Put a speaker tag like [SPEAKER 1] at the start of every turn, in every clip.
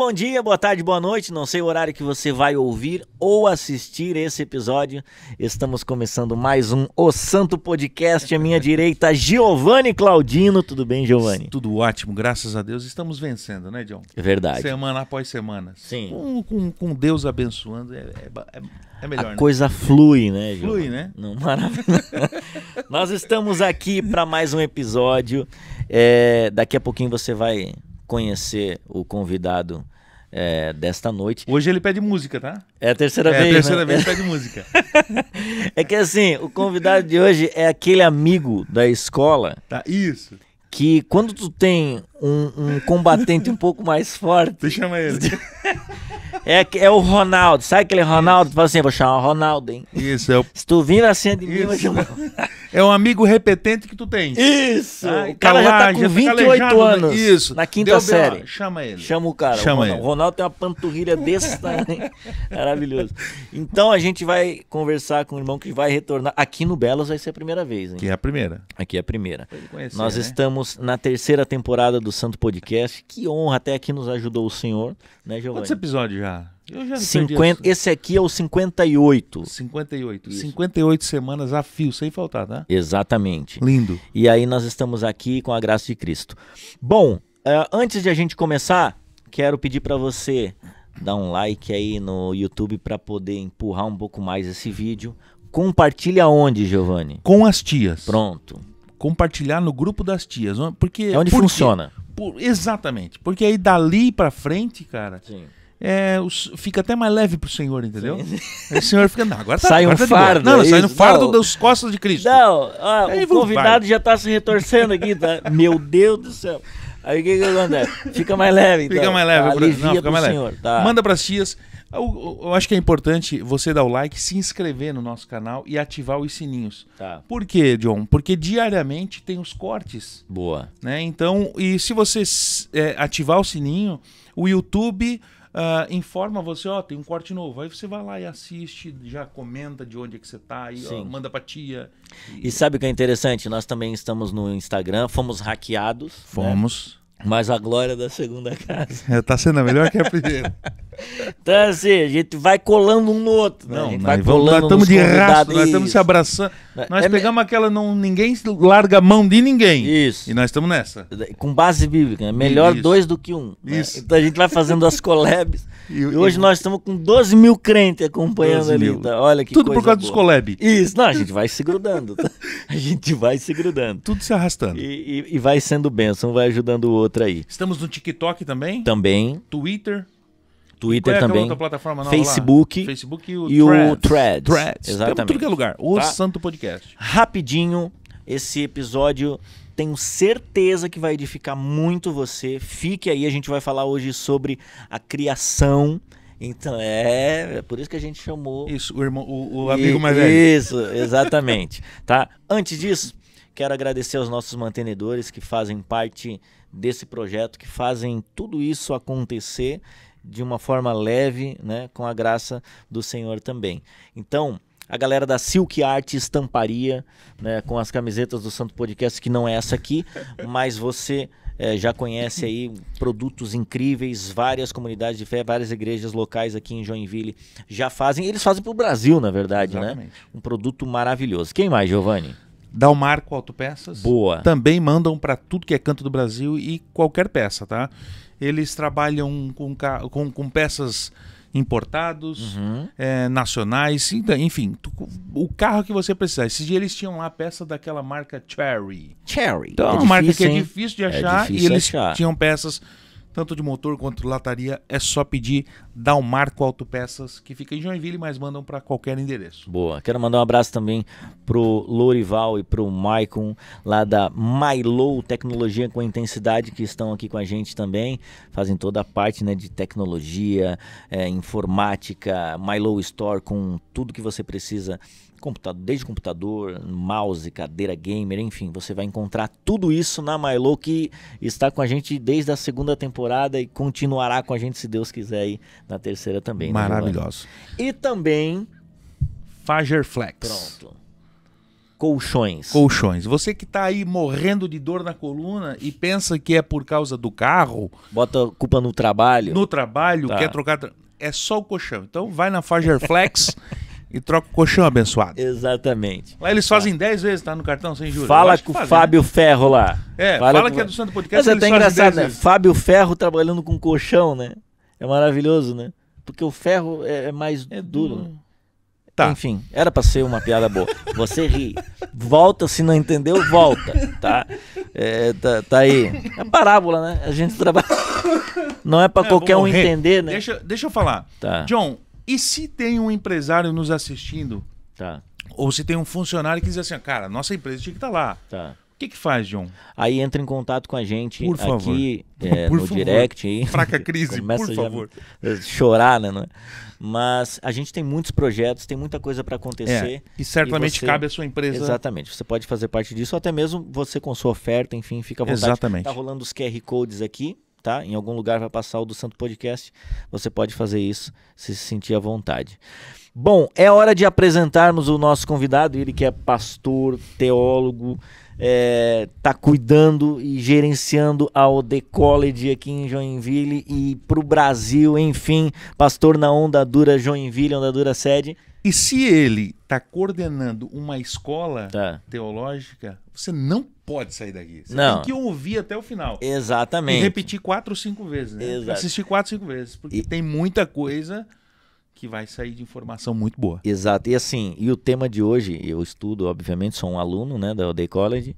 [SPEAKER 1] bom dia, boa tarde, boa noite. Não sei o horário que você vai ouvir ou assistir esse episódio. Estamos começando mais um O Santo Podcast. À minha direita, Giovanni Claudino. Tudo bem, Giovanni?
[SPEAKER 2] Tudo ótimo, graças a Deus. Estamos vencendo, né, John?
[SPEAKER 1] É verdade.
[SPEAKER 2] Semana após semana.
[SPEAKER 1] Sim.
[SPEAKER 2] Com Deus abençoando, é melhor, né?
[SPEAKER 1] A coisa flui, né, Giovanni?
[SPEAKER 2] Flui, né?
[SPEAKER 1] Não, maravilha. Nós estamos aqui para mais um episódio. Daqui a pouquinho você vai conhecer o convidado desta noite.
[SPEAKER 2] Hoje ele pede música, tá?
[SPEAKER 1] É a terceira vez,
[SPEAKER 2] É a terceira
[SPEAKER 1] né?
[SPEAKER 2] vez que pede música.
[SPEAKER 1] É que assim, o convidado de hoje é aquele amigo da escola
[SPEAKER 2] Tá, isso.
[SPEAKER 1] que quando tu tem um combatente um pouco mais forte...
[SPEAKER 2] Você chama ele.
[SPEAKER 1] É o Ronaldo, sabe aquele Ronaldo? Tu fala assim, vou chamar o Ronaldo, hein?
[SPEAKER 2] Isso,
[SPEAKER 1] Se tu vir assim de mim, eu vou
[SPEAKER 2] Isso.
[SPEAKER 1] chamar...
[SPEAKER 2] É um amigo repetente que tu tens.
[SPEAKER 1] Isso!
[SPEAKER 2] Ah,
[SPEAKER 1] O cara já tá
[SPEAKER 2] lá,
[SPEAKER 1] com
[SPEAKER 2] já
[SPEAKER 1] 28
[SPEAKER 2] calejado,
[SPEAKER 1] anos
[SPEAKER 2] isso.
[SPEAKER 1] na quinta
[SPEAKER 2] Deu
[SPEAKER 1] série.
[SPEAKER 2] B.O., chama ele.
[SPEAKER 1] Chama o cara.
[SPEAKER 2] Chama ele.
[SPEAKER 1] O Ronaldo tem uma panturrilha desse tamanho. Maravilhoso. Então a gente vai conversar com o irmão que vai retornar. Aqui no Belas vai ser a primeira vez, hein?
[SPEAKER 2] Que é a primeira.
[SPEAKER 1] Aqui é a primeira.
[SPEAKER 2] Pra ele conhecer,
[SPEAKER 1] Nós
[SPEAKER 2] né?
[SPEAKER 1] estamos na terceira temporada do Santo Podcast. Que honra, até aqui nos ajudou o Senhor, né, Giovanni?
[SPEAKER 2] Quantos episódios já? Eu já
[SPEAKER 1] 50, esse aqui é o 58.
[SPEAKER 2] 58.
[SPEAKER 1] Isso.
[SPEAKER 2] 58 semanas a fio, sem faltar, tá?
[SPEAKER 1] Exatamente.
[SPEAKER 2] Lindo.
[SPEAKER 1] E aí nós estamos aqui com a graça de Cristo. Bom, antes de a gente começar, quero pedir para você dar um like aí no YouTube para poder empurrar um pouco mais esse vídeo. Compartilha onde, Giovanni?
[SPEAKER 2] Com as tias.
[SPEAKER 1] Pronto.
[SPEAKER 2] Compartilhar no grupo das tias. Porque,
[SPEAKER 1] É onde
[SPEAKER 2] por quê?
[SPEAKER 1] funciona.
[SPEAKER 2] Exatamente. Porque aí dali pra frente, cara,
[SPEAKER 1] Sim.
[SPEAKER 2] fica até mais leve pro Senhor, entendeu? Aí o Senhor fica, não, agora tá,
[SPEAKER 1] Sai um
[SPEAKER 2] agora tá de boa.
[SPEAKER 1] fardo,
[SPEAKER 2] Não,
[SPEAKER 1] é
[SPEAKER 2] sai um
[SPEAKER 1] isso?
[SPEAKER 2] fardo
[SPEAKER 1] Não.
[SPEAKER 2] das costas de Cristo.
[SPEAKER 1] Não,
[SPEAKER 2] Aí
[SPEAKER 1] o
[SPEAKER 2] vai.
[SPEAKER 1] convidado já tá se retorcendo aqui, tá? Meu Deus do céu. Aí o que acontece? Fica mais leve, então.
[SPEAKER 2] Fica mais leve.
[SPEAKER 1] Tá, alivia
[SPEAKER 2] Não, fica
[SPEAKER 1] pro
[SPEAKER 2] mais leve.
[SPEAKER 1] Senhor. Tá.
[SPEAKER 2] Manda pras tias. Eu acho que é importante você dar o like, se inscrever no nosso canal e ativar os sininhos.
[SPEAKER 1] Tá.
[SPEAKER 2] Por quê, John? Porque diariamente tem os cortes,
[SPEAKER 1] Boa.
[SPEAKER 2] né? Então, e se você ativar o sininho, o YouTube informa você, ó, tem um corte novo. Aí você vai lá e assiste, já comenta de onde é que você tá, aí, ó,
[SPEAKER 1] Sim.
[SPEAKER 2] manda pra tia.
[SPEAKER 1] E sabe o que é interessante? Nós também estamos no Instagram, fomos hackeados. Né?
[SPEAKER 2] Fomos.
[SPEAKER 1] Mas a glória da segunda casa.
[SPEAKER 2] Tá sendo a melhor que a primeira.
[SPEAKER 1] Então assim, a gente vai colando um no outro. Né? A gente vai
[SPEAKER 2] nós
[SPEAKER 1] colando
[SPEAKER 2] estamos
[SPEAKER 1] nos
[SPEAKER 2] de rastro,
[SPEAKER 1] convidados.
[SPEAKER 2] nós estamos se
[SPEAKER 1] Isso.
[SPEAKER 2] abraçando. Nós
[SPEAKER 1] É
[SPEAKER 2] pegamos aquela, ninguém larga a mão de ninguém.
[SPEAKER 1] Isso.
[SPEAKER 2] E nós estamos nessa.
[SPEAKER 1] Com base bíblica, né? Melhor
[SPEAKER 2] Isso.
[SPEAKER 1] dois do que um. Né?
[SPEAKER 2] Isso.
[SPEAKER 1] Então a gente vai fazendo as collabs.
[SPEAKER 2] E
[SPEAKER 1] hoje nós estamos com 12 mil crentes acompanhando
[SPEAKER 2] 12
[SPEAKER 1] ali.
[SPEAKER 2] mil.
[SPEAKER 1] Tá? Olha que
[SPEAKER 2] Tudo
[SPEAKER 1] coisa
[SPEAKER 2] por causa
[SPEAKER 1] boa.
[SPEAKER 2] dos collab.
[SPEAKER 1] Isso, não, a gente vai se grudando. Tá? A gente vai se grudando.
[SPEAKER 2] Tudo se arrastando.
[SPEAKER 1] E vai sendo bênção, vai ajudando o outro aí.
[SPEAKER 2] Estamos no TikTok também.
[SPEAKER 1] Também,
[SPEAKER 2] Twitter.
[SPEAKER 1] Twitter
[SPEAKER 2] Qual é aquela
[SPEAKER 1] também.
[SPEAKER 2] outra plataforma nova
[SPEAKER 1] Facebook
[SPEAKER 2] lá? Facebook e o
[SPEAKER 1] o
[SPEAKER 2] Threads.
[SPEAKER 1] Threads.
[SPEAKER 2] Temos
[SPEAKER 1] Exatamente.
[SPEAKER 2] tudo que é lugar. O
[SPEAKER 1] Tá?
[SPEAKER 2] Santo Podcast.
[SPEAKER 1] Rapidinho, esse episódio tenho certeza que vai edificar muito você. Fique aí, a gente vai falar hoje sobre a criação. Então, é por isso que a gente chamou...
[SPEAKER 2] Isso, o irmão, o amigo mais velho.
[SPEAKER 1] Isso, exatamente. Tá? Antes disso, quero agradecer aos nossos mantenedores que fazem parte desse projeto, que fazem tudo isso acontecer de uma forma leve, né, com a graça do Senhor também. Então, a galera da Silk Art Estamparia, né, com as camisetas do Santo Podcast, que não é essa aqui, mas você já conhece aí produtos incríveis, várias comunidades de fé, várias igrejas locais aqui em Joinville já fazem, eles fazem para o Brasil, na verdade,
[SPEAKER 2] Exatamente.
[SPEAKER 1] né? Um produto maravilhoso. Quem mais, Giovanni?
[SPEAKER 2] Dalmarco Autopeças.
[SPEAKER 1] Boa.
[SPEAKER 2] Também mandam para tudo que é canto do Brasil e qualquer peça, tá? Eles trabalham com peças importados, nacionais, enfim, o carro que você precisar. Esses dias eles tinham lá a peça daquela marca Cherry.
[SPEAKER 1] Cherry.
[SPEAKER 2] Então é uma marca que é difícil de achar
[SPEAKER 1] difícil
[SPEAKER 2] e eles
[SPEAKER 1] achar.
[SPEAKER 2] tinham peças tanto de motor quanto de lataria. É só pedir Dalmarco Autopeças, que fica em Joinville, mas mandam para qualquer endereço.
[SPEAKER 1] Boa. Quero mandar um abraço também pro Lorival e pro Maicon, lá da Milo Tecnologia com Intensidade, que estão aqui com a gente também. Fazem toda a parte, né, de tecnologia, informática, Milo Store com tudo que você precisa. Desde computador, mouse, cadeira gamer, enfim, você vai encontrar tudo isso na Milo, que está com a gente desde a segunda temporada e continuará com a gente, se Deus quiser, aí na terceira também.
[SPEAKER 2] Maravilhoso.
[SPEAKER 1] Né, e também...
[SPEAKER 2] Fagerflex.
[SPEAKER 1] Pronto. Colchões.
[SPEAKER 2] Colchões. Você que tá aí morrendo de dor na coluna e pensa que é por causa do carro,
[SPEAKER 1] Bota a culpa no trabalho.
[SPEAKER 2] no trabalho,
[SPEAKER 1] Tá.
[SPEAKER 2] quer trocar... É só o colchão. Então vai na Fagerflex e troca o colchão abençoado.
[SPEAKER 1] Exatamente.
[SPEAKER 2] Lá eles fazem 10 vezes, tá no cartão, sem juros. Eu
[SPEAKER 1] Fala
[SPEAKER 2] acho que
[SPEAKER 1] com o
[SPEAKER 2] fazem,
[SPEAKER 1] Fábio Ferro lá.
[SPEAKER 2] né? Fala que é do Santo Podcast.
[SPEAKER 1] Mas é
[SPEAKER 2] eles
[SPEAKER 1] até
[SPEAKER 2] fazem
[SPEAKER 1] engraçado,
[SPEAKER 2] 10
[SPEAKER 1] né?
[SPEAKER 2] vezes.
[SPEAKER 1] Fábio Ferro trabalhando com colchão, né? É maravilhoso, né? Porque o ferro é mais duro. Né?
[SPEAKER 2] Tá.
[SPEAKER 1] Enfim, era pra ser uma piada boa. Você ri. Volta, se não entendeu, volta, tá? Tá aí. É parábola, né? A gente trabalha... Não é pra qualquer
[SPEAKER 2] vou
[SPEAKER 1] um
[SPEAKER 2] morrer.
[SPEAKER 1] entender, né?
[SPEAKER 2] Deixa eu falar.
[SPEAKER 1] Tá.
[SPEAKER 2] John, e se tem um empresário nos assistindo,
[SPEAKER 1] Tá,
[SPEAKER 2] ou se tem um funcionário que diz assim, cara, nossa empresa tinha que estar lá.
[SPEAKER 1] tá.
[SPEAKER 2] O que faz, John?
[SPEAKER 1] Aí entra em contato com a gente
[SPEAKER 2] Por favor.
[SPEAKER 1] aqui
[SPEAKER 2] Por
[SPEAKER 1] no
[SPEAKER 2] favor.
[SPEAKER 1] direct. Aí.
[SPEAKER 2] Fraca crise,
[SPEAKER 1] Começa
[SPEAKER 2] por
[SPEAKER 1] já
[SPEAKER 2] favor.
[SPEAKER 1] a chorar, né? Não é? Mas a gente tem muitos projetos, tem muita coisa para acontecer.
[SPEAKER 2] E certamente
[SPEAKER 1] você-
[SPEAKER 2] cabe à sua empresa.
[SPEAKER 1] Exatamente. Você pode fazer parte disso, ou até mesmo você com sua oferta, enfim, fica à vontade.
[SPEAKER 2] Exatamente.
[SPEAKER 1] Tá rolando os QR Codes aqui, tá? Em algum lugar vai passar o do Santo Podcast. Você pode fazer isso se sentir à vontade. Bom, é hora de apresentarmos o nosso convidado, ele que é pastor, teólogo, tá cuidando e gerenciando a OD College aqui em Joinville e pro Brasil, enfim, pastor na Onda Dura Joinville, Onda Dura sede.
[SPEAKER 2] E se ele está coordenando uma escola
[SPEAKER 1] Tá.
[SPEAKER 2] teológica, você não pode sair daqui. Você
[SPEAKER 1] Não.
[SPEAKER 2] tem que ouvir até o final.
[SPEAKER 1] Exatamente.
[SPEAKER 2] E repetir 4 ou 5 vezes, né?
[SPEAKER 1] Exato.
[SPEAKER 2] Assistir 4 ou 5 vezes. Porque tem muita coisa que vai sair de informação muito boa.
[SPEAKER 1] Exato, e assim, e o tema de hoje, eu estudo, obviamente, sou um aluno, né, da OD College.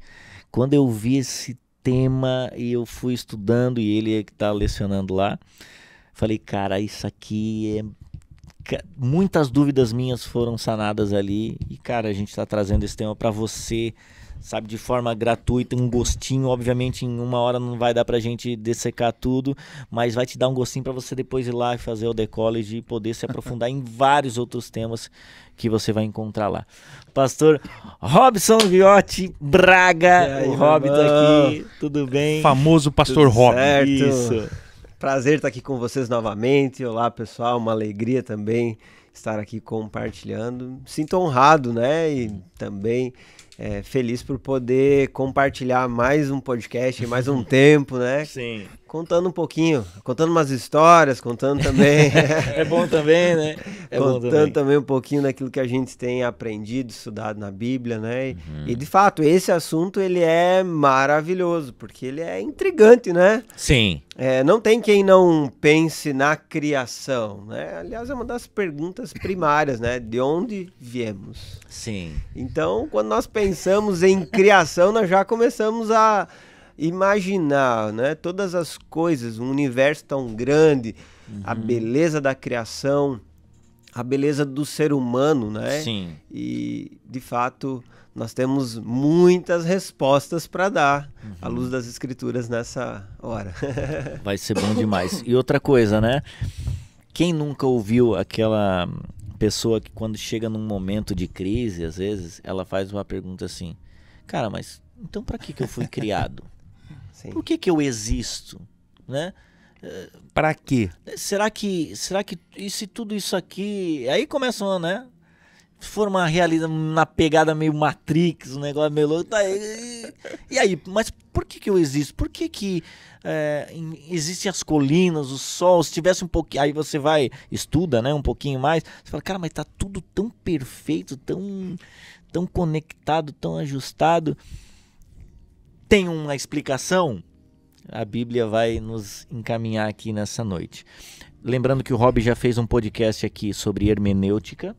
[SPEAKER 1] Quando eu vi esse tema e eu fui estudando e ele é que está lecionando lá, falei, cara, isso aqui muitas dúvidas minhas foram sanadas ali e, cara, a gente está trazendo esse tema para você, sabe, de forma gratuita, um gostinho. Obviamente em uma hora não vai dar pra gente dessecar tudo, mas vai te dar um gostinho para você depois ir lá e fazer o The College e poder se aprofundar em vários outros temas que você vai encontrar lá. Pastor Robson Viotti Braga,
[SPEAKER 3] aí,
[SPEAKER 1] o Rob
[SPEAKER 3] meu
[SPEAKER 1] tá
[SPEAKER 3] irmão?
[SPEAKER 1] aqui, tudo bem?
[SPEAKER 2] Famoso pastor
[SPEAKER 3] Tudo
[SPEAKER 2] Rob.
[SPEAKER 3] certo.
[SPEAKER 1] Isso.
[SPEAKER 3] Prazer estar aqui com vocês novamente. Olá, pessoal. Uma alegria também estar aqui compartilhando. Sinto honrado, né? E também feliz por poder compartilhar mais um podcast, mais um tempo, né?
[SPEAKER 1] Sim.
[SPEAKER 3] Contando um pouquinho, contando umas histórias, contando também...
[SPEAKER 1] É bom também, né? É bom
[SPEAKER 3] contando também um pouquinho daquilo que a gente tem aprendido, estudado na Bíblia, né? E de fato, esse assunto ele é maravilhoso, porque ele é intrigante, né?
[SPEAKER 1] Sim.
[SPEAKER 3] Não tem quem não pense na criação, né? Aliás, é uma das perguntas primárias, né? De onde viemos?
[SPEAKER 1] Sim.
[SPEAKER 3] Então, quando nós pensamos em criação, nós já começamos a imaginar, né? Todas as coisas, um universo tão grande, a beleza da criação, a beleza do ser humano, né?
[SPEAKER 1] Sim.
[SPEAKER 3] E, de fato, nós temos muitas respostas para dar à luz das escrituras nessa hora.
[SPEAKER 1] Vai ser bom demais. E outra coisa, né? Quem nunca ouviu aquela pessoa que quando chega num momento de crise, às vezes, ela faz uma pergunta assim, cara, mas então pra que eu fui criado?
[SPEAKER 3] Sim.
[SPEAKER 1] Por que eu existo? Né?
[SPEAKER 2] Pra quê?
[SPEAKER 1] Será que e se tudo isso aqui... Aí começa, né? Se for uma realidade, uma pegada meio Matrix, um negócio meio louco, tá, e aí, mas por que eu existo? Por que existem as colinas, o sol, se tivesse um pouquinho, aí você vai, estuda, né, um pouquinho mais, você fala, cara, mas tá tudo tão perfeito, tão conectado, tão ajustado, tem uma explicação? A Bíblia vai nos encaminhar aqui nessa noite. Lembrando que o Rob já fez um podcast aqui sobre hermenêutica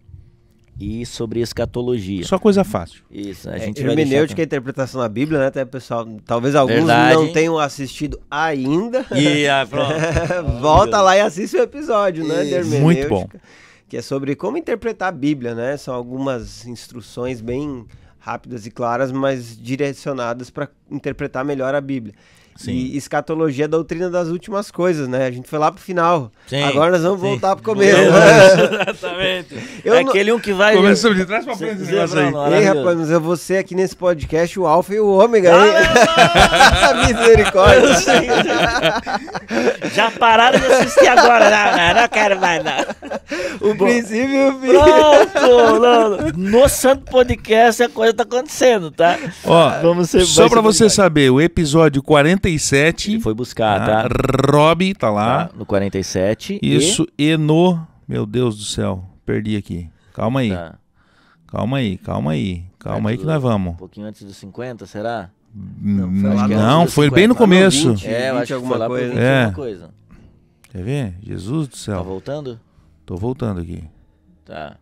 [SPEAKER 1] e sobre escatologia.
[SPEAKER 2] Só coisa fácil.
[SPEAKER 1] Isso, a gente vai
[SPEAKER 3] Hermenêutica
[SPEAKER 1] deixar...
[SPEAKER 3] e interpretação da Bíblia, né? Até, pessoal, talvez alguns
[SPEAKER 1] Verdade.
[SPEAKER 3] não tenham assistido ainda.
[SPEAKER 1] Pronto.
[SPEAKER 3] Volta lá e assiste o episódio, né? De
[SPEAKER 1] Isso.
[SPEAKER 3] hermenêutica,
[SPEAKER 2] Muito bom.
[SPEAKER 3] que é sobre como interpretar a Bíblia, né? São algumas instruções bem rápidas e claras, mas direcionadas para interpretar melhor a Bíblia.
[SPEAKER 1] Sim.
[SPEAKER 3] E escatologia é a doutrina das últimas coisas, né? A gente foi lá pro final.
[SPEAKER 1] Sim,
[SPEAKER 3] agora nós vamos
[SPEAKER 1] sim.
[SPEAKER 3] voltar pro começo.
[SPEAKER 1] Exatamente.
[SPEAKER 3] Eu
[SPEAKER 1] É
[SPEAKER 3] não-
[SPEAKER 1] aquele um que vai...
[SPEAKER 2] Começamos de trás pra frente esse
[SPEAKER 1] Sim,
[SPEAKER 2] negócio aí.
[SPEAKER 1] não,
[SPEAKER 3] Ei,
[SPEAKER 1] maravilhoso.
[SPEAKER 3] rapaz, mas eu vou ser aqui nesse podcast o alfa e o ômega, hein? Misericórdia.
[SPEAKER 1] Já pararam de assistir agora. Não quero mais, não.
[SPEAKER 3] O princípio e o fim.
[SPEAKER 1] Pronto! No Santo Podcast a coisa tá acontecendo, tá?
[SPEAKER 2] Ó,
[SPEAKER 1] Vamos ser-
[SPEAKER 2] só
[SPEAKER 1] vai
[SPEAKER 2] pra
[SPEAKER 1] ser
[SPEAKER 2] você
[SPEAKER 1] verdade.
[SPEAKER 2] saber, o episódio 47,
[SPEAKER 1] Ele foi buscar, tá?
[SPEAKER 2] Rob tá lá.
[SPEAKER 1] Tá, no 47.
[SPEAKER 2] Isso, e no... Meu Deus do céu, perdi aqui. Calma aí,
[SPEAKER 1] Tá.
[SPEAKER 2] calma aí, calma aí. Calma aí que
[SPEAKER 1] Perto
[SPEAKER 2] nós
[SPEAKER 1] Um
[SPEAKER 2] vamos.
[SPEAKER 1] pouquinho antes dos 50, será?
[SPEAKER 3] foi lá no-
[SPEAKER 2] Não, foi bem no
[SPEAKER 3] lá no
[SPEAKER 2] começo.
[SPEAKER 3] 20.
[SPEAKER 1] É, eu
[SPEAKER 3] 20
[SPEAKER 1] acho que
[SPEAKER 3] alguma
[SPEAKER 1] foi lá por
[SPEAKER 3] coisa.
[SPEAKER 1] 20
[SPEAKER 2] É.
[SPEAKER 1] alguma coisa.
[SPEAKER 2] Quer ver? Jesus do
[SPEAKER 1] Tá
[SPEAKER 2] céu.
[SPEAKER 1] voltando?
[SPEAKER 2] Tô voltando aqui.
[SPEAKER 1] Tá.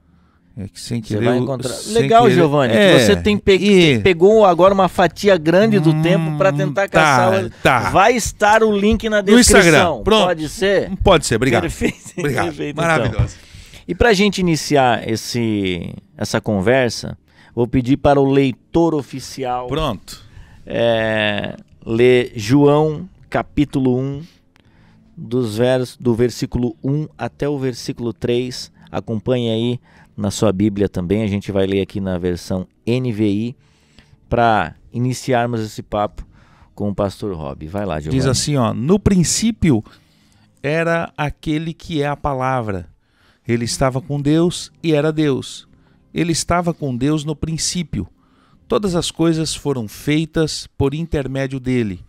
[SPEAKER 2] É que sem
[SPEAKER 1] Você
[SPEAKER 2] querer...
[SPEAKER 1] vai
[SPEAKER 2] eu-
[SPEAKER 1] encontrar.
[SPEAKER 2] sem
[SPEAKER 1] Legal,
[SPEAKER 2] querer-
[SPEAKER 1] Giovanni.
[SPEAKER 2] É,
[SPEAKER 1] Que você tem
[SPEAKER 2] e-
[SPEAKER 1] pegou agora uma fatia grande do tempo pra tentar caçar.
[SPEAKER 2] tá.
[SPEAKER 1] Vai estar o link na
[SPEAKER 2] No
[SPEAKER 1] descrição.
[SPEAKER 2] Instagram. Pronto.
[SPEAKER 1] Pode ser?
[SPEAKER 2] Pode ser, obrigado.
[SPEAKER 1] Perfeito.
[SPEAKER 2] Obrigado.
[SPEAKER 1] Perfeito, então.
[SPEAKER 2] Maravilhoso.
[SPEAKER 1] E para a gente iniciar essa conversa, vou pedir para o leitor oficial
[SPEAKER 2] Pronto.
[SPEAKER 1] ler João capítulo 1, do versículo 1 até o versículo 3. Acompanhe aí na sua Bíblia também. A gente vai ler aqui na versão NVI para iniciarmos esse papo com o pastor Rob. Vai lá, Giovanni.
[SPEAKER 2] Diz assim, ó, no princípio era aquele que é a palavra. Ele estava com Deus e era Deus. Ele estava com Deus no princípio. Todas as coisas foram feitas por intermédio dele.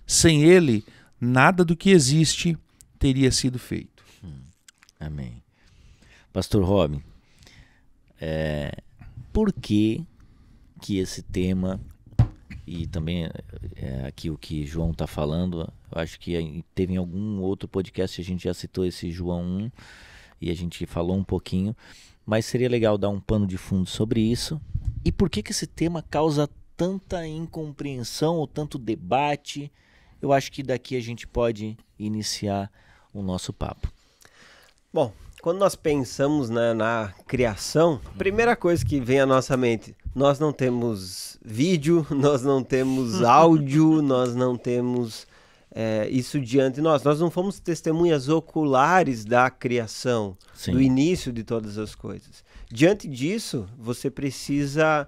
[SPEAKER 2] Sem ele, nada do que existe teria sido feito.
[SPEAKER 1] Amém. Pastor Rob, por que esse tema, e também aqui o que João está falando, eu acho que teve em algum outro podcast a gente já citou esse João 1 e a gente falou um pouquinho, mas seria legal dar um pano de fundo sobre isso. E por que esse tema causa tanta incompreensão ou tanto debate? Eu acho que daqui a gente pode iniciar o nosso papo.
[SPEAKER 3] Bom, quando nós pensamos, né, na criação, a primeira coisa que vem à nossa mente, nós não temos vídeo, nós não temos áudio, nós não temos isso diante de nós. Nós não fomos testemunhas oculares da criação,
[SPEAKER 1] Sim.
[SPEAKER 3] do início de todas as coisas. Diante disso, você precisa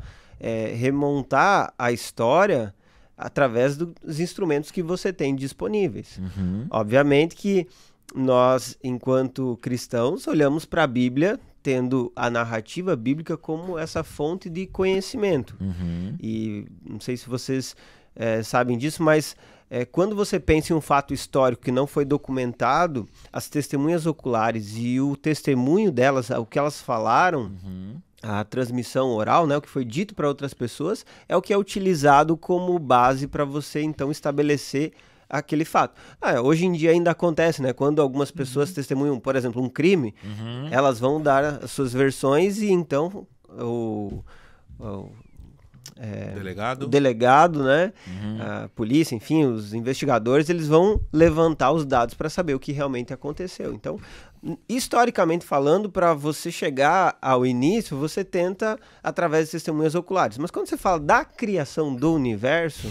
[SPEAKER 3] remontar a história através dos instrumentos que você tem disponíveis.
[SPEAKER 1] Uhum.
[SPEAKER 3] Obviamente que nós, enquanto cristãos, olhamos para a Bíblia tendo a narrativa bíblica como essa fonte de conhecimento.
[SPEAKER 1] Uhum.
[SPEAKER 3] E não sei se vocês sabem disso, mas quando você pensa em um fato histórico que não foi documentado, as testemunhas oculares e o testemunho delas, o que elas falaram,
[SPEAKER 1] Uhum.
[SPEAKER 3] a transmissão oral, né, o que foi dito para outras pessoas, é o que é utilizado como base para você, então, estabelecer aquele fato. Hoje em dia ainda acontece, né? Quando algumas pessoas testemunham, por exemplo, um crime, elas vão dar as suas versões e então o delegado, né? A polícia, enfim, os investigadores, eles vão levantar os dados para saber o que realmente aconteceu. Então, historicamente falando, para você chegar ao início, você tenta através de testemunhas oculares. Mas quando você fala da criação do universo,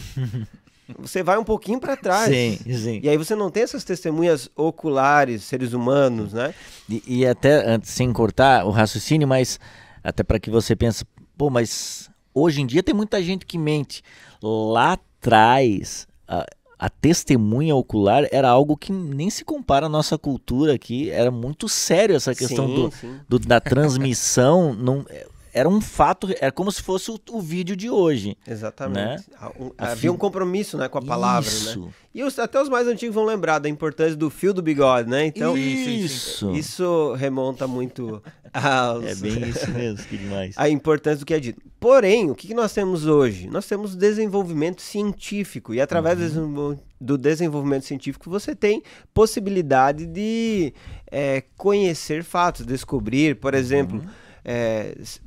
[SPEAKER 3] você vai um pouquinho para trás.
[SPEAKER 1] Sim, sim.
[SPEAKER 3] E aí você não tem essas testemunhas oculares, seres humanos, né?
[SPEAKER 1] E até, antes, sem cortar o raciocínio, mas até para que você pense, pô, mas hoje em dia tem muita gente que mente. Lá atrás, a testemunha ocular era algo que nem se compara à nossa cultura aqui. Era muito sério essa questão da transmissão. Não, era um fato, era como se fosse o vídeo de hoje.
[SPEAKER 3] Exatamente.
[SPEAKER 1] Né?
[SPEAKER 3] Havia um compromisso, né, com a palavra,
[SPEAKER 1] Isso.
[SPEAKER 3] né? E até os mais antigos vão lembrar da importância do fio do bigode, né? Então,
[SPEAKER 1] Isso.
[SPEAKER 3] Isso remonta muito aos...
[SPEAKER 1] É bem isso mesmo, que demais.
[SPEAKER 3] a importância do que é dito. Porém, o que nós temos hoje? Nós temos desenvolvimento científico. E através do desenvolvimento científico você tem possibilidade de conhecer fatos, descobrir, por exemplo...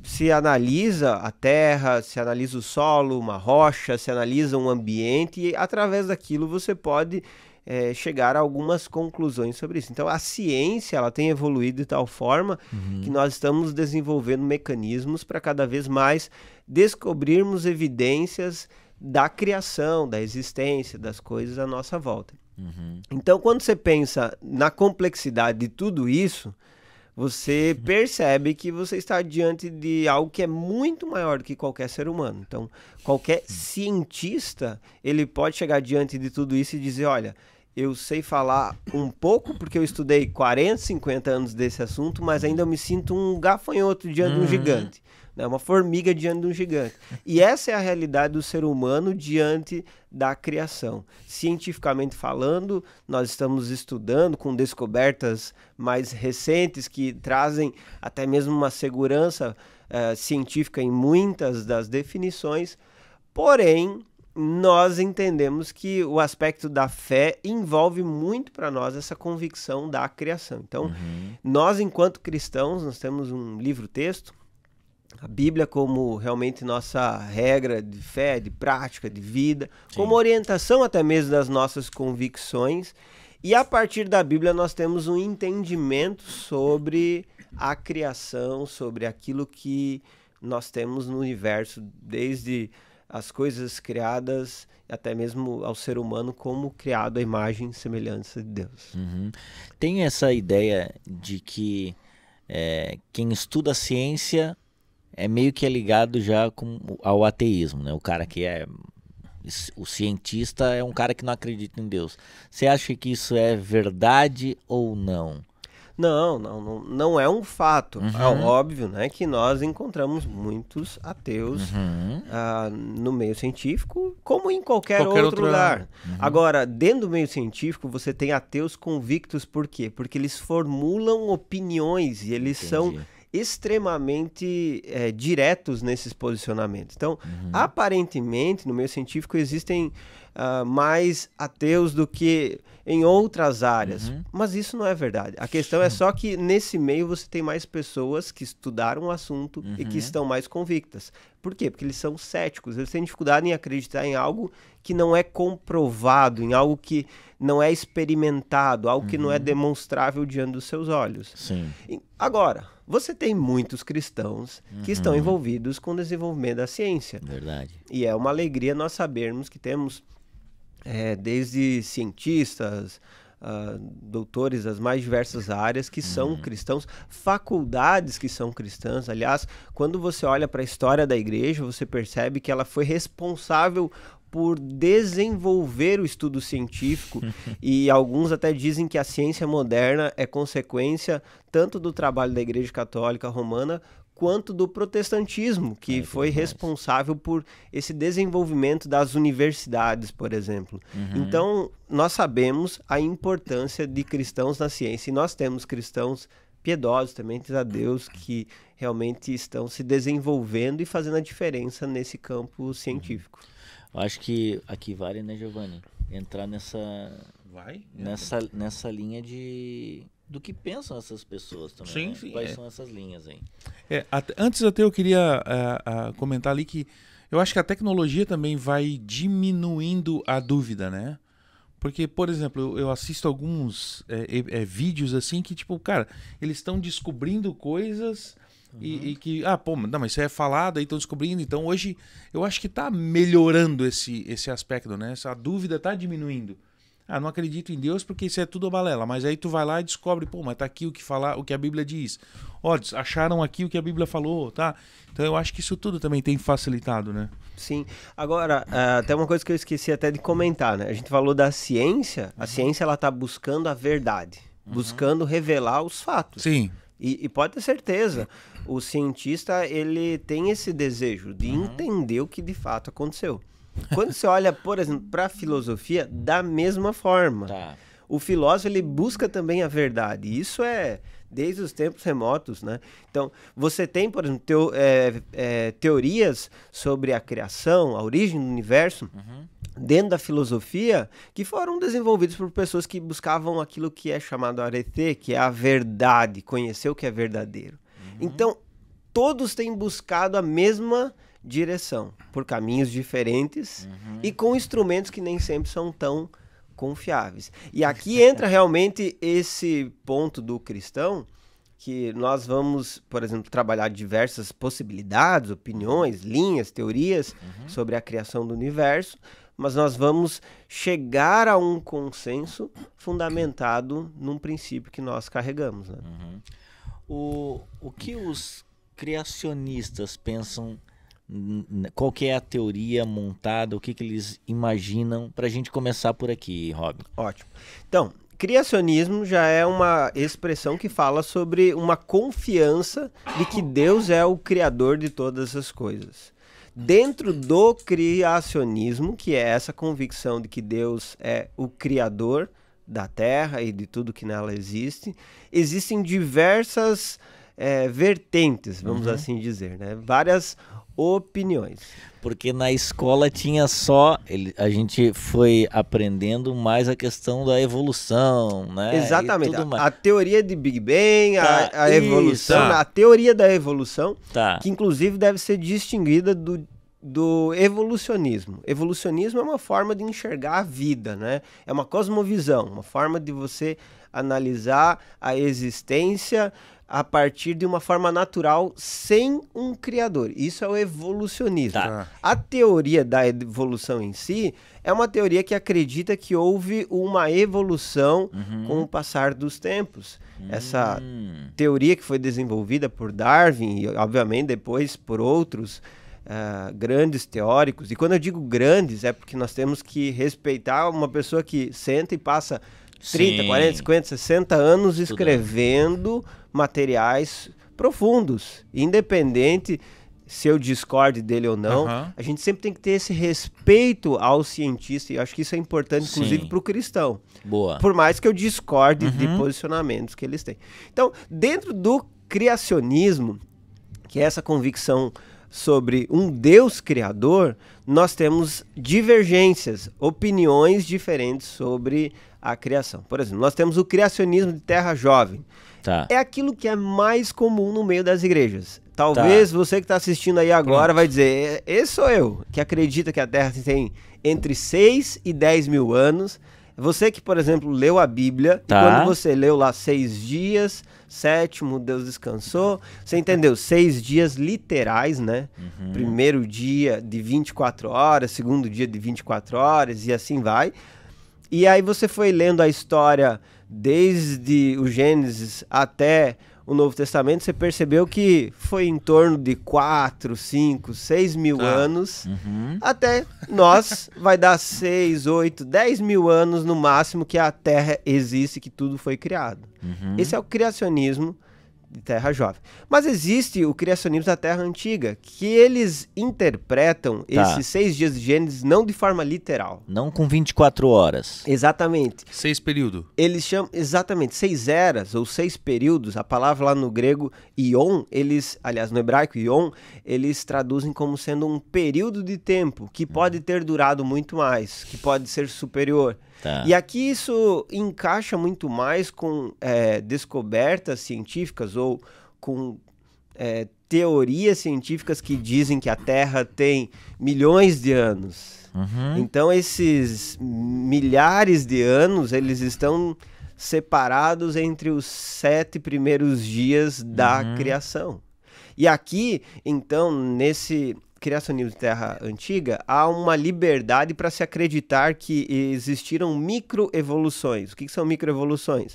[SPEAKER 3] se analisa a terra, se analisa o solo, uma rocha, se analisa um ambiente e através daquilo você pode chegar a algumas conclusões sobre isso. Então a ciência ela tem evoluído de tal forma que nós estamos desenvolvendo mecanismos para cada vez mais descobrirmos evidências da criação, da existência, das coisas à nossa volta. Então, quando você pensa na complexidade de tudo isso, você percebe que você está diante de algo que é muito maior do que qualquer ser humano. Então, qualquer cientista, ele pode chegar diante de tudo isso e dizer, olha, eu sei falar um pouco porque eu estudei 40, 50 anos desse assunto, mas ainda eu me sinto um gafanhoto diante de um gigante, né? Uma formiga diante de um gigante. E essa é a realidade do ser humano diante da criação. Cientificamente falando, nós estamos estudando com descobertas mais recentes que trazem até mesmo uma segurança científica em muitas das definições, porém, nós entendemos que o aspecto da fé envolve muito para nós essa convicção da criação. Então, nós, enquanto cristãos, nós temos um livro-texto, a Bíblia como realmente nossa regra de fé, de prática, de vida, como orientação até mesmo das nossas convicções. E a partir da Bíblia nós temos um entendimento sobre a criação, sobre aquilo que nós temos no universo, desde as coisas criadas, até mesmo ao ser humano como criado à imagem e semelhança de Deus.
[SPEAKER 1] Tem essa ideia de que quem estuda a ciência é meio que ligado já ao ateísmo, né? O cara que o cientista é um cara que não acredita em Deus. Você acha que isso é verdade ou não?
[SPEAKER 3] Não é um fato. É óbvio, né, que nós encontramos muitos ateus no meio científico, como em qualquer outro lugar. Agora, dentro do meio científico, você tem ateus convictos, por quê? Porque eles formulam opiniões e eles são extremamente diretos nesses posicionamentos. Então, aparentemente, no meio científico existem mais ateus do que em outras áreas, mas isso não é verdade. A questão é só que nesse meio você tem mais pessoas que estudaram o assunto e que estão mais convictas. Por quê? Porque eles são céticos, eles têm dificuldade em acreditar em algo que não é comprovado, em algo que não é experimentado, algo que não é demonstrável diante dos seus olhos.
[SPEAKER 1] Sim.
[SPEAKER 3] Agora, você tem muitos cristãos que estão envolvidos com o desenvolvimento da ciência.
[SPEAKER 1] Verdade.
[SPEAKER 3] E é uma alegria nós sabermos que temos desde cientistas, doutores das mais diversas áreas que são cristãos, faculdades que são cristãs. Aliás, quando você olha para a história da igreja, você percebe que ela foi responsável por desenvolver o estudo científico e alguns até dizem que a ciência moderna é consequência tanto do trabalho da Igreja Católica Romana quanto do protestantismo, que foi responsável por esse desenvolvimento das universidades, por exemplo. Então, nós sabemos a importância de cristãos na ciência, e nós temos cristãos piedosos, tementes a Deus, que realmente estão se desenvolvendo e fazendo a diferença nesse campo científico.
[SPEAKER 1] Eu acho que aqui vale, né, Giovanni, entrar nessa linha do que pensam essas pessoas também.
[SPEAKER 2] Sim,
[SPEAKER 1] né?
[SPEAKER 2] sim.
[SPEAKER 1] Quais são essas linhas aí?
[SPEAKER 2] Antes até eu queria comentar ali que eu acho que a tecnologia também vai diminuindo a dúvida, né? Porque, por exemplo, eu assisto alguns vídeos assim que, tipo, cara, eles estão descobrindo coisas e que, não, mas isso é falado, aí estão descobrindo. Então, hoje, eu acho que está melhorando esse aspecto, né? Essa dúvida está diminuindo. Não acredito em Deus porque isso é tudo balela. Mas aí tu vai lá e descobre, mas tá aqui o que a Bíblia diz. Acharam aqui o que a Bíblia falou, tá? Então eu acho que isso tudo também tem facilitado, né?
[SPEAKER 3] Sim. Agora, até uma coisa que eu esqueci até de comentar, né? A gente falou da ciência. A ciência, ela tá buscando a verdade. Buscando revelar os fatos.
[SPEAKER 2] Sim.
[SPEAKER 3] E pode ter certeza, o cientista, ele tem esse desejo de entender o que de fato aconteceu. Quando você olha, por exemplo, para a filosofia, da mesma forma.
[SPEAKER 1] Tá.
[SPEAKER 3] O filósofo, ele busca também a verdade. Isso é desde os tempos remotos, né? Então, você tem, por exemplo, teorias sobre a criação, a origem do universo, dentro da filosofia, que foram desenvolvidas por pessoas que buscavam aquilo que é chamado arete, que é a verdade, conhecer o que é verdadeiro. Então, todos têm buscado a mesma direção, por caminhos diferentes e com instrumentos que nem sempre são tão confiáveis. E aqui entra realmente esse ponto do cristão, que nós vamos, por exemplo, trabalhar diversas possibilidades, opiniões, linhas, teorias sobre a criação do universo, mas nós vamos chegar a um consenso fundamentado num princípio que nós carregamos, né?
[SPEAKER 1] O que os criacionistas pensam, qual que é a teoria montada, o que eles imaginam, para a gente começar por aqui, Rob?
[SPEAKER 3] Ótimo. Então, criacionismo já é uma expressão que fala sobre uma confiança de que Deus é o criador de todas as coisas. Dentro do criacionismo, que é essa convicção de que Deus é o criador da Terra e de tudo que nela existe, existem diversas vertentes, vamos assim dizer, né? Várias opiniões.
[SPEAKER 1] Porque na escola tinha só, a gente foi aprendendo mais a questão da evolução, né?
[SPEAKER 3] Exatamente, a teoria de Big Bang, a evolução,
[SPEAKER 1] isso.
[SPEAKER 3] A teoria da evolução,
[SPEAKER 1] Tá.
[SPEAKER 3] que inclusive deve ser distinguida do evolucionismo. Evolucionismo é uma forma de enxergar a vida, né? É uma cosmovisão, uma forma de você analisar a existência a partir de uma forma natural, sem um criador. Isso é o evolucionismo.
[SPEAKER 1] Tá.
[SPEAKER 3] A teoria da evolução em si é uma teoria que acredita que houve uma evolução com o passar dos tempos. Essa teoria que foi desenvolvida por Darwin e, obviamente, depois por outros grandes teóricos. E quando eu digo grandes, é porque nós temos que respeitar uma pessoa que senta e passa 30, 40, 50, 60 anos escrevendo materiais profundos, independente se eu discorde dele ou não. A gente sempre tem que ter esse respeito ao cientista, e eu acho que isso é importante, inclusive, para o cristão.
[SPEAKER 1] Boa.
[SPEAKER 3] Por mais que eu discorde de posicionamentos que eles têm. Então, dentro do criacionismo, que é essa convicção sobre um Deus criador, nós temos divergências, opiniões diferentes sobre a criação. Por exemplo, nós temos o criacionismo de terra jovem.
[SPEAKER 1] Tá.
[SPEAKER 3] É aquilo que é mais comum no meio das igrejas. Talvez você que está assistindo aí agora vai dizer, esse sou eu, que acredita que a Terra tem entre 6 e 10 mil anos. Você que, por exemplo, leu a Bíblia, e quando você leu lá 6 dias, 7º Deus descansou, você entendeu? 6 dias literais, né? Primeiro dia de 24 horas, segundo dia de 24 horas e assim vai. E aí você foi lendo a história desde o Gênesis até o Novo Testamento, você percebeu que foi em torno de 4, 5, 6 mil anos, até nós vai dar 6, 8, 10 mil anos no máximo que a Terra existe, que tudo foi criado. Esse é o criacionismo de terra jovem. Mas existe o criacionismo da terra antiga, que eles interpretam esses 6 dias de Gênesis não de forma literal.
[SPEAKER 1] Não com 24 horas.
[SPEAKER 3] Exatamente.
[SPEAKER 2] 6 períodos.
[SPEAKER 3] Eles chamam, exatamente, 6 eras ou 6 períodos. A palavra lá no grego, ion, aliás, no hebraico, ion, eles traduzem como sendo um período de tempo que pode ter durado muito mais, que pode ser superior. E aqui isso encaixa muito mais com descobertas científicas ou com teorias científicas que dizem que a Terra tem milhões de anos. Então esses milhares de anos, eles estão separados entre os 7 primeiros dias da criação. E aqui, então, nesse criacionismo de terra antiga, há uma liberdade para se acreditar que existiram microevoluções. O que são microevoluções?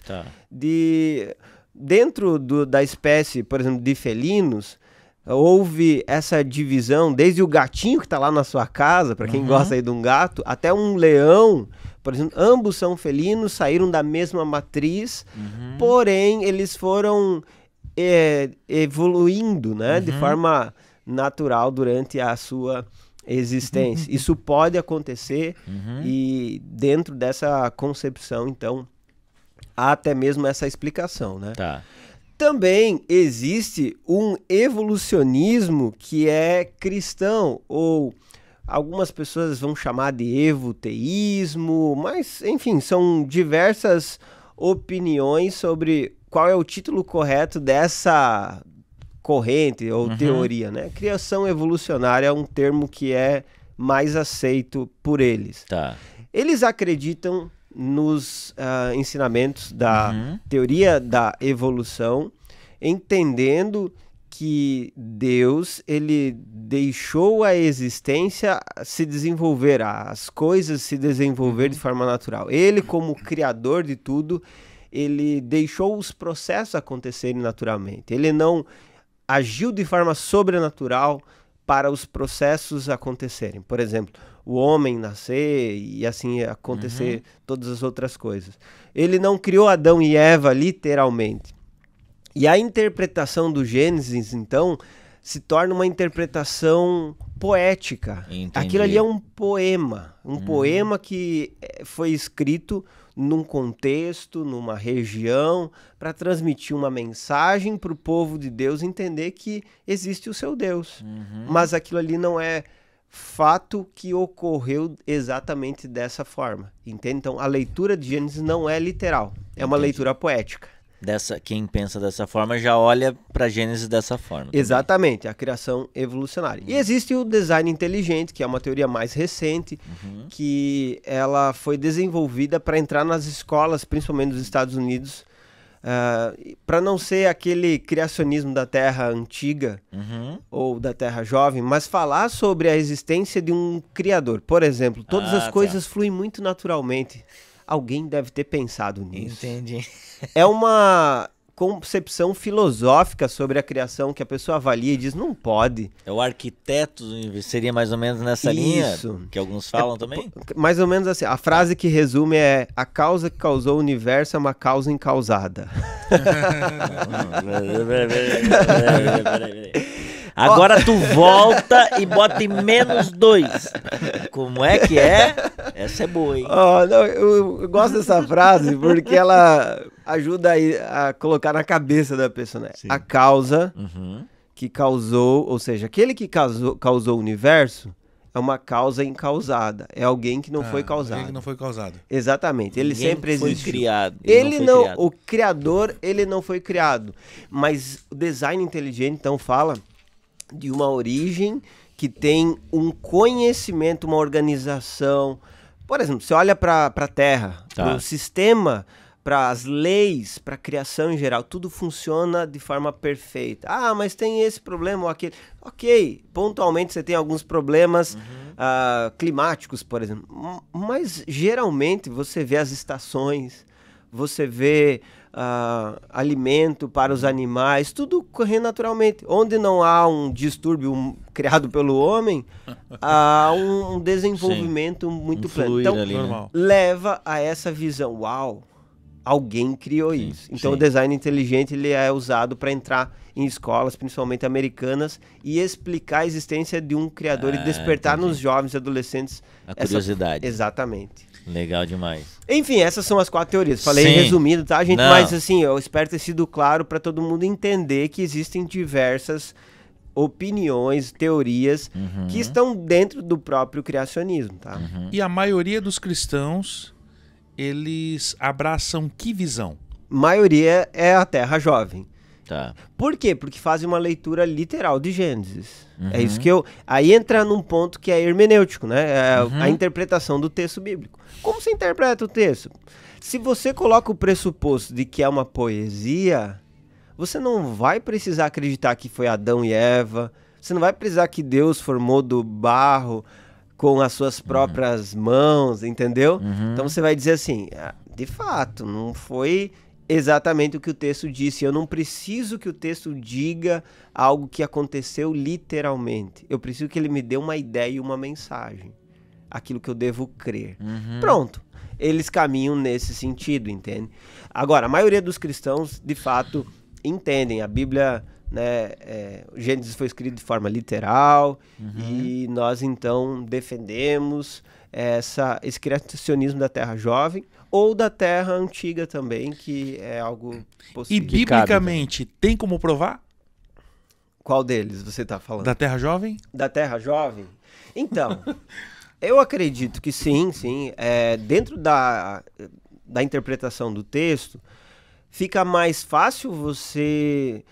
[SPEAKER 3] Dentro da espécie, por exemplo, de felinos, houve essa divisão, desde o gatinho que está lá na sua casa, para quem gosta aí de um gato, até um leão, por exemplo, ambos são felinos, saíram da mesma matriz, porém eles foram evoluindo, né, de forma natural durante a sua existência. Isso pode acontecer e dentro dessa concepção, então, há até mesmo essa explicação, né? Também existe um evolucionismo que é cristão, ou algumas pessoas vão chamar de evoteísmo, mas, enfim, são diversas opiniões sobre qual é o título correto dessa corrente ou teoria, né? Criação evolucionária é um termo que é mais aceito por eles. Eles acreditam nos ensinamentos da teoria da evolução entendendo que Deus, ele deixou a existência se desenvolver, as coisas se desenvolver de forma natural. Ele, como criador de tudo, ele deixou os processos acontecerem naturalmente. Ele não agiu de forma sobrenatural para os processos acontecerem. Por exemplo, o homem nascer e assim acontecer todas as outras coisas. Ele não criou Adão e Eva literalmente. E a interpretação do Gênesis, então, se torna uma interpretação poética.
[SPEAKER 1] Entendi.
[SPEAKER 3] Aquilo ali é um poema. Um poema que foi escrito num contexto, numa região, para transmitir uma mensagem para o povo de Deus entender que existe o seu Deus. Mas aquilo ali não é fato que ocorreu exatamente dessa forma. Entende? Então, a leitura de Gênesis não é literal. É uma leitura poética.
[SPEAKER 1] Quem pensa dessa forma já olha para Gênesis dessa forma.
[SPEAKER 3] Exatamente, a criação evolucionária. E existe o design inteligente, que é uma teoria mais recente, que ela foi desenvolvida para entrar nas escolas, principalmente nos Estados Unidos, para não ser aquele criacionismo da Terra antiga ou da Terra jovem, mas falar sobre a existência de um criador. Por exemplo, todas as coisas fluem muito naturalmente. Alguém deve ter pensado nisso.
[SPEAKER 1] Entendi.
[SPEAKER 3] É uma concepção filosófica sobre a criação que a pessoa avalia e diz, não pode.
[SPEAKER 1] É o arquiteto, seria mais ou menos nessa linha que alguns falam também?
[SPEAKER 3] Mais ou menos assim. A frase que resume é: a causa que causou o universo é uma causa incausada.
[SPEAKER 1] Agora tu volta e bota em -2. Como é que é? Essa é boa, hein?
[SPEAKER 3] Não, eu gosto dessa frase porque ela ajuda a colocar na cabeça da pessoa, né? A causa que causou, ou seja, aquele que causou o universo é uma causa incausada. É alguém que não foi causado.
[SPEAKER 2] Alguém que não foi causado.
[SPEAKER 3] Exatamente. Ele
[SPEAKER 1] Ninguém
[SPEAKER 3] sempre
[SPEAKER 1] foi
[SPEAKER 3] existiu.
[SPEAKER 1] criado.
[SPEAKER 3] O criador, ele não foi criado. Mas o design inteligente, então, fala de uma origem que tem um conhecimento, uma organização. Por exemplo, você olha para a Terra, para o sistema, para as leis, para a criação em geral, tudo funciona de forma perfeita. Ah, mas tem esse problema ou aquele. Ok, pontualmente você tem alguns problemas climáticos, por exemplo. Mas geralmente você vê as estações, você vê alimento para os animais, tudo correndo naturalmente. Onde não há um distúrbio criado pelo homem, há um desenvolvimento muito pleno. Então,
[SPEAKER 1] ali, né?
[SPEAKER 3] leva a essa visão. Uau, alguém criou isso. Então, o design inteligente ele é usado para entrar em escolas, principalmente americanas, e explicar a existência de um criador e despertar nos jovens e adolescentes
[SPEAKER 1] a curiosidade.
[SPEAKER 3] Exatamente.
[SPEAKER 1] Legal demais.
[SPEAKER 3] Enfim, essas são as 4 teorias. Falei resumido, tá, gente?
[SPEAKER 1] Não.
[SPEAKER 3] Mas assim, eu espero ter sido claro para todo mundo entender que existem diversas opiniões, teorias que estão dentro do próprio criacionismo, tá?
[SPEAKER 2] E a maioria dos cristãos, eles abraçam que visão?
[SPEAKER 3] Maioria é a Terra jovem.
[SPEAKER 1] Tá.
[SPEAKER 3] Por quê? Porque fazem uma leitura literal de Gênesis. É isso que aí entra num ponto que é hermenêutico, né? É a interpretação do texto bíblico. Como você interpreta o texto? Se você coloca o pressuposto de que é uma poesia, você não vai precisar acreditar que foi Adão e Eva, você não vai precisar que Deus formou do barro com as suas próprias mãos, entendeu? Então você vai dizer assim, de fato, não foi exatamente o que o texto disse. Eu não preciso que o texto diga algo que aconteceu literalmente. Eu preciso que ele me dê uma ideia e uma mensagem. Aquilo que eu devo crer. Pronto. Eles caminham nesse sentido, entende? Agora, a maioria dos cristãos, de fato, entendem. A Bíblia, né, Gênesis foi escrito de forma literal e nós, então, defendemos esse criacionismo da Terra jovem ou da Terra antiga também, que é algo possível.
[SPEAKER 2] E biblicamente, tem como provar?
[SPEAKER 3] Qual deles você está falando?
[SPEAKER 2] Da Terra jovem?
[SPEAKER 3] Da Terra jovem? Então, eu acredito que sim. Dentro da interpretação do texto, fica mais fácil você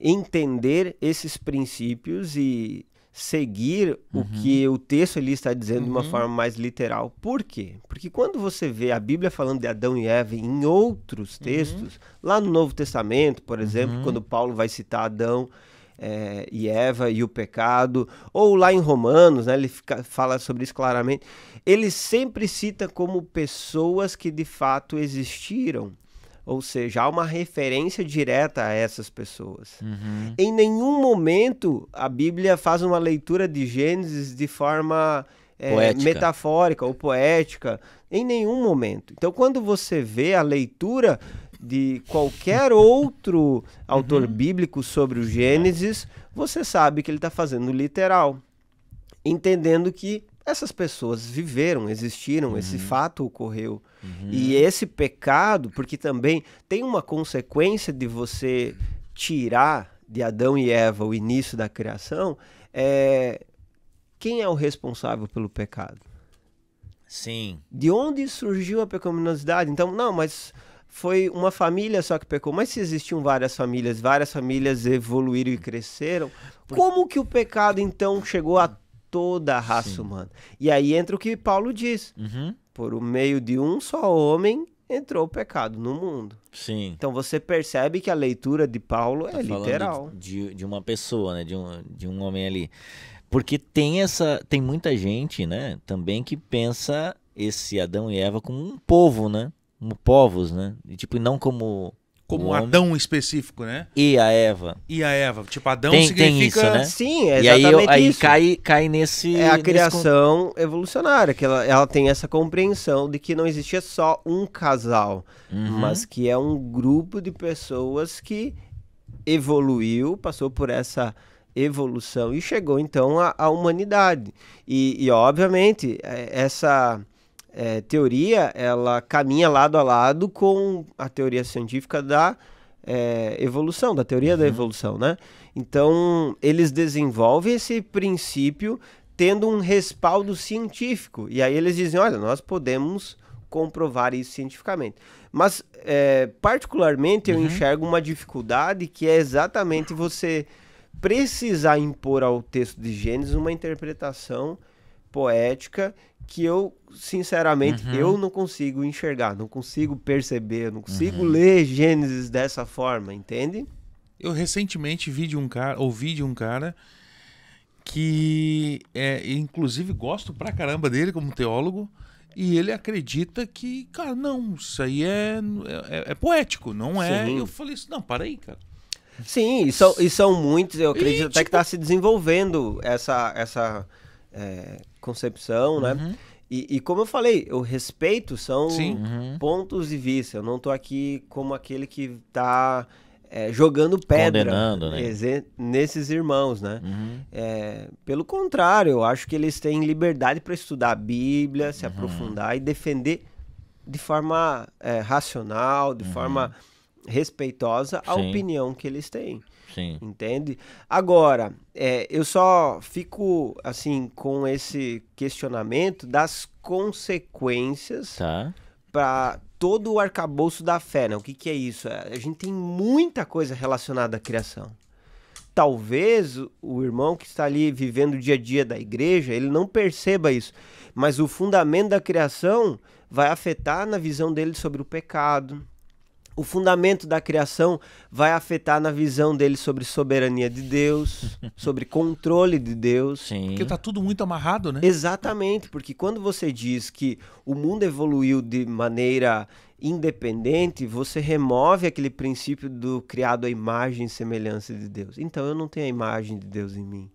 [SPEAKER 3] entender esses princípios e seguir o que o texto ali está dizendo de uma forma mais literal. Por quê? Porque quando você vê a Bíblia falando de Adão e Eva em outros textos, lá no Novo Testamento, por exemplo, quando Paulo vai citar Adão e Eva e o pecado, ou lá em Romanos, né, ele fala sobre isso claramente, ele sempre cita como pessoas que de fato existiram. Ou seja, há uma referência direta a essas pessoas. Em nenhum momento a Bíblia faz uma leitura de Gênesis de forma metafórica ou poética. Em nenhum momento. Então, quando você vê a leitura de qualquer outro autor bíblico sobre o Gênesis, você sabe que ele está fazendo literal. Entendendo que essas pessoas viveram, existiram, esse fato ocorreu. E esse pecado, porque também tem uma consequência de você tirar de Adão e Eva o início da criação, quem é o responsável pelo pecado?
[SPEAKER 1] Sim.
[SPEAKER 3] De onde surgiu a pecaminosidade? Então, não, mas foi uma família só que pecou. Mas se existiam várias famílias evoluíram e cresceram, como que o pecado então chegou a toda a raça humana? E aí entra o que Paulo diz. Por meio de um só homem entrou o pecado no mundo.
[SPEAKER 1] Sim.
[SPEAKER 3] Então você percebe que a leitura de Paulo é literal.
[SPEAKER 1] De uma pessoa, né? De um homem ali. Porque tem muita gente, né? Também que pensa esse Adão e Eva como um povo, né? Como povos, né? E, tipo, não como
[SPEAKER 2] Como
[SPEAKER 1] um
[SPEAKER 2] Adão específico, né?
[SPEAKER 1] e a Eva.
[SPEAKER 2] E a Eva. Tipo, Adão
[SPEAKER 1] Tem
[SPEAKER 2] significa...
[SPEAKER 1] isso, né?
[SPEAKER 3] Sim, é
[SPEAKER 1] E aí,
[SPEAKER 3] exatamente isso.
[SPEAKER 1] cai nesse...
[SPEAKER 3] É a criação evolucionária, que ela tem essa compreensão de que não existia só um casal, mas que é um grupo de pessoas que evoluiu, passou por essa evolução e chegou então à humanidade. E obviamente, essa teoria, ela caminha lado a lado com a teoria científica da evolução, da teoria da evolução, né? Então, eles desenvolvem esse princípio tendo um respaldo científico. E aí eles dizem, olha, nós podemos comprovar isso cientificamente. Mas, particularmente, eu enxergo uma dificuldade que é exatamente você precisar impor ao texto de Gênesis uma interpretação poética que eu, sinceramente, eu não consigo enxergar, não consigo perceber, não consigo ler Gênesis dessa forma, entende?
[SPEAKER 2] Eu recentemente ouvi de um cara que, inclusive, gosto pra caramba dele como teólogo, e ele acredita que, cara, não, isso aí é poético, não é?
[SPEAKER 3] Sim.
[SPEAKER 2] Eu falei assim, não, para aí, cara.
[SPEAKER 3] Sim, e são muitos, eu acredito até que está se desenvolvendo essa concepção, né? E como eu falei, o respeito são pontos de vista. Eu não estou aqui como aquele que está jogando pedra
[SPEAKER 1] condenando, né?
[SPEAKER 3] Nesses irmãos, né? Pelo contrário, eu acho que eles têm liberdade para estudar a Bíblia, se aprofundar e defender de forma racional, de forma respeitosa a opinião que eles têm.
[SPEAKER 1] Sim.
[SPEAKER 3] Entende? Agora, eu só fico assim com esse questionamento das consequências para todo o arcabouço da fé, né? O que é isso? A gente tem muita coisa relacionada à criação. Talvez o irmão que está ali vivendo o dia a dia da igreja, ele não perceba isso, mas o fundamento da criação vai afetar na visão dele sobre o pecado. O fundamento da criação vai afetar na visão dele sobre soberania de Deus, sobre controle de Deus.
[SPEAKER 1] Sim.
[SPEAKER 2] Porque tá tudo muito amarrado, né?
[SPEAKER 3] Exatamente, porque quando você diz que o mundo evoluiu de maneira independente, você remove aquele princípio do criado à imagem e semelhança de Deus. Então eu não tenho a imagem de Deus em mim.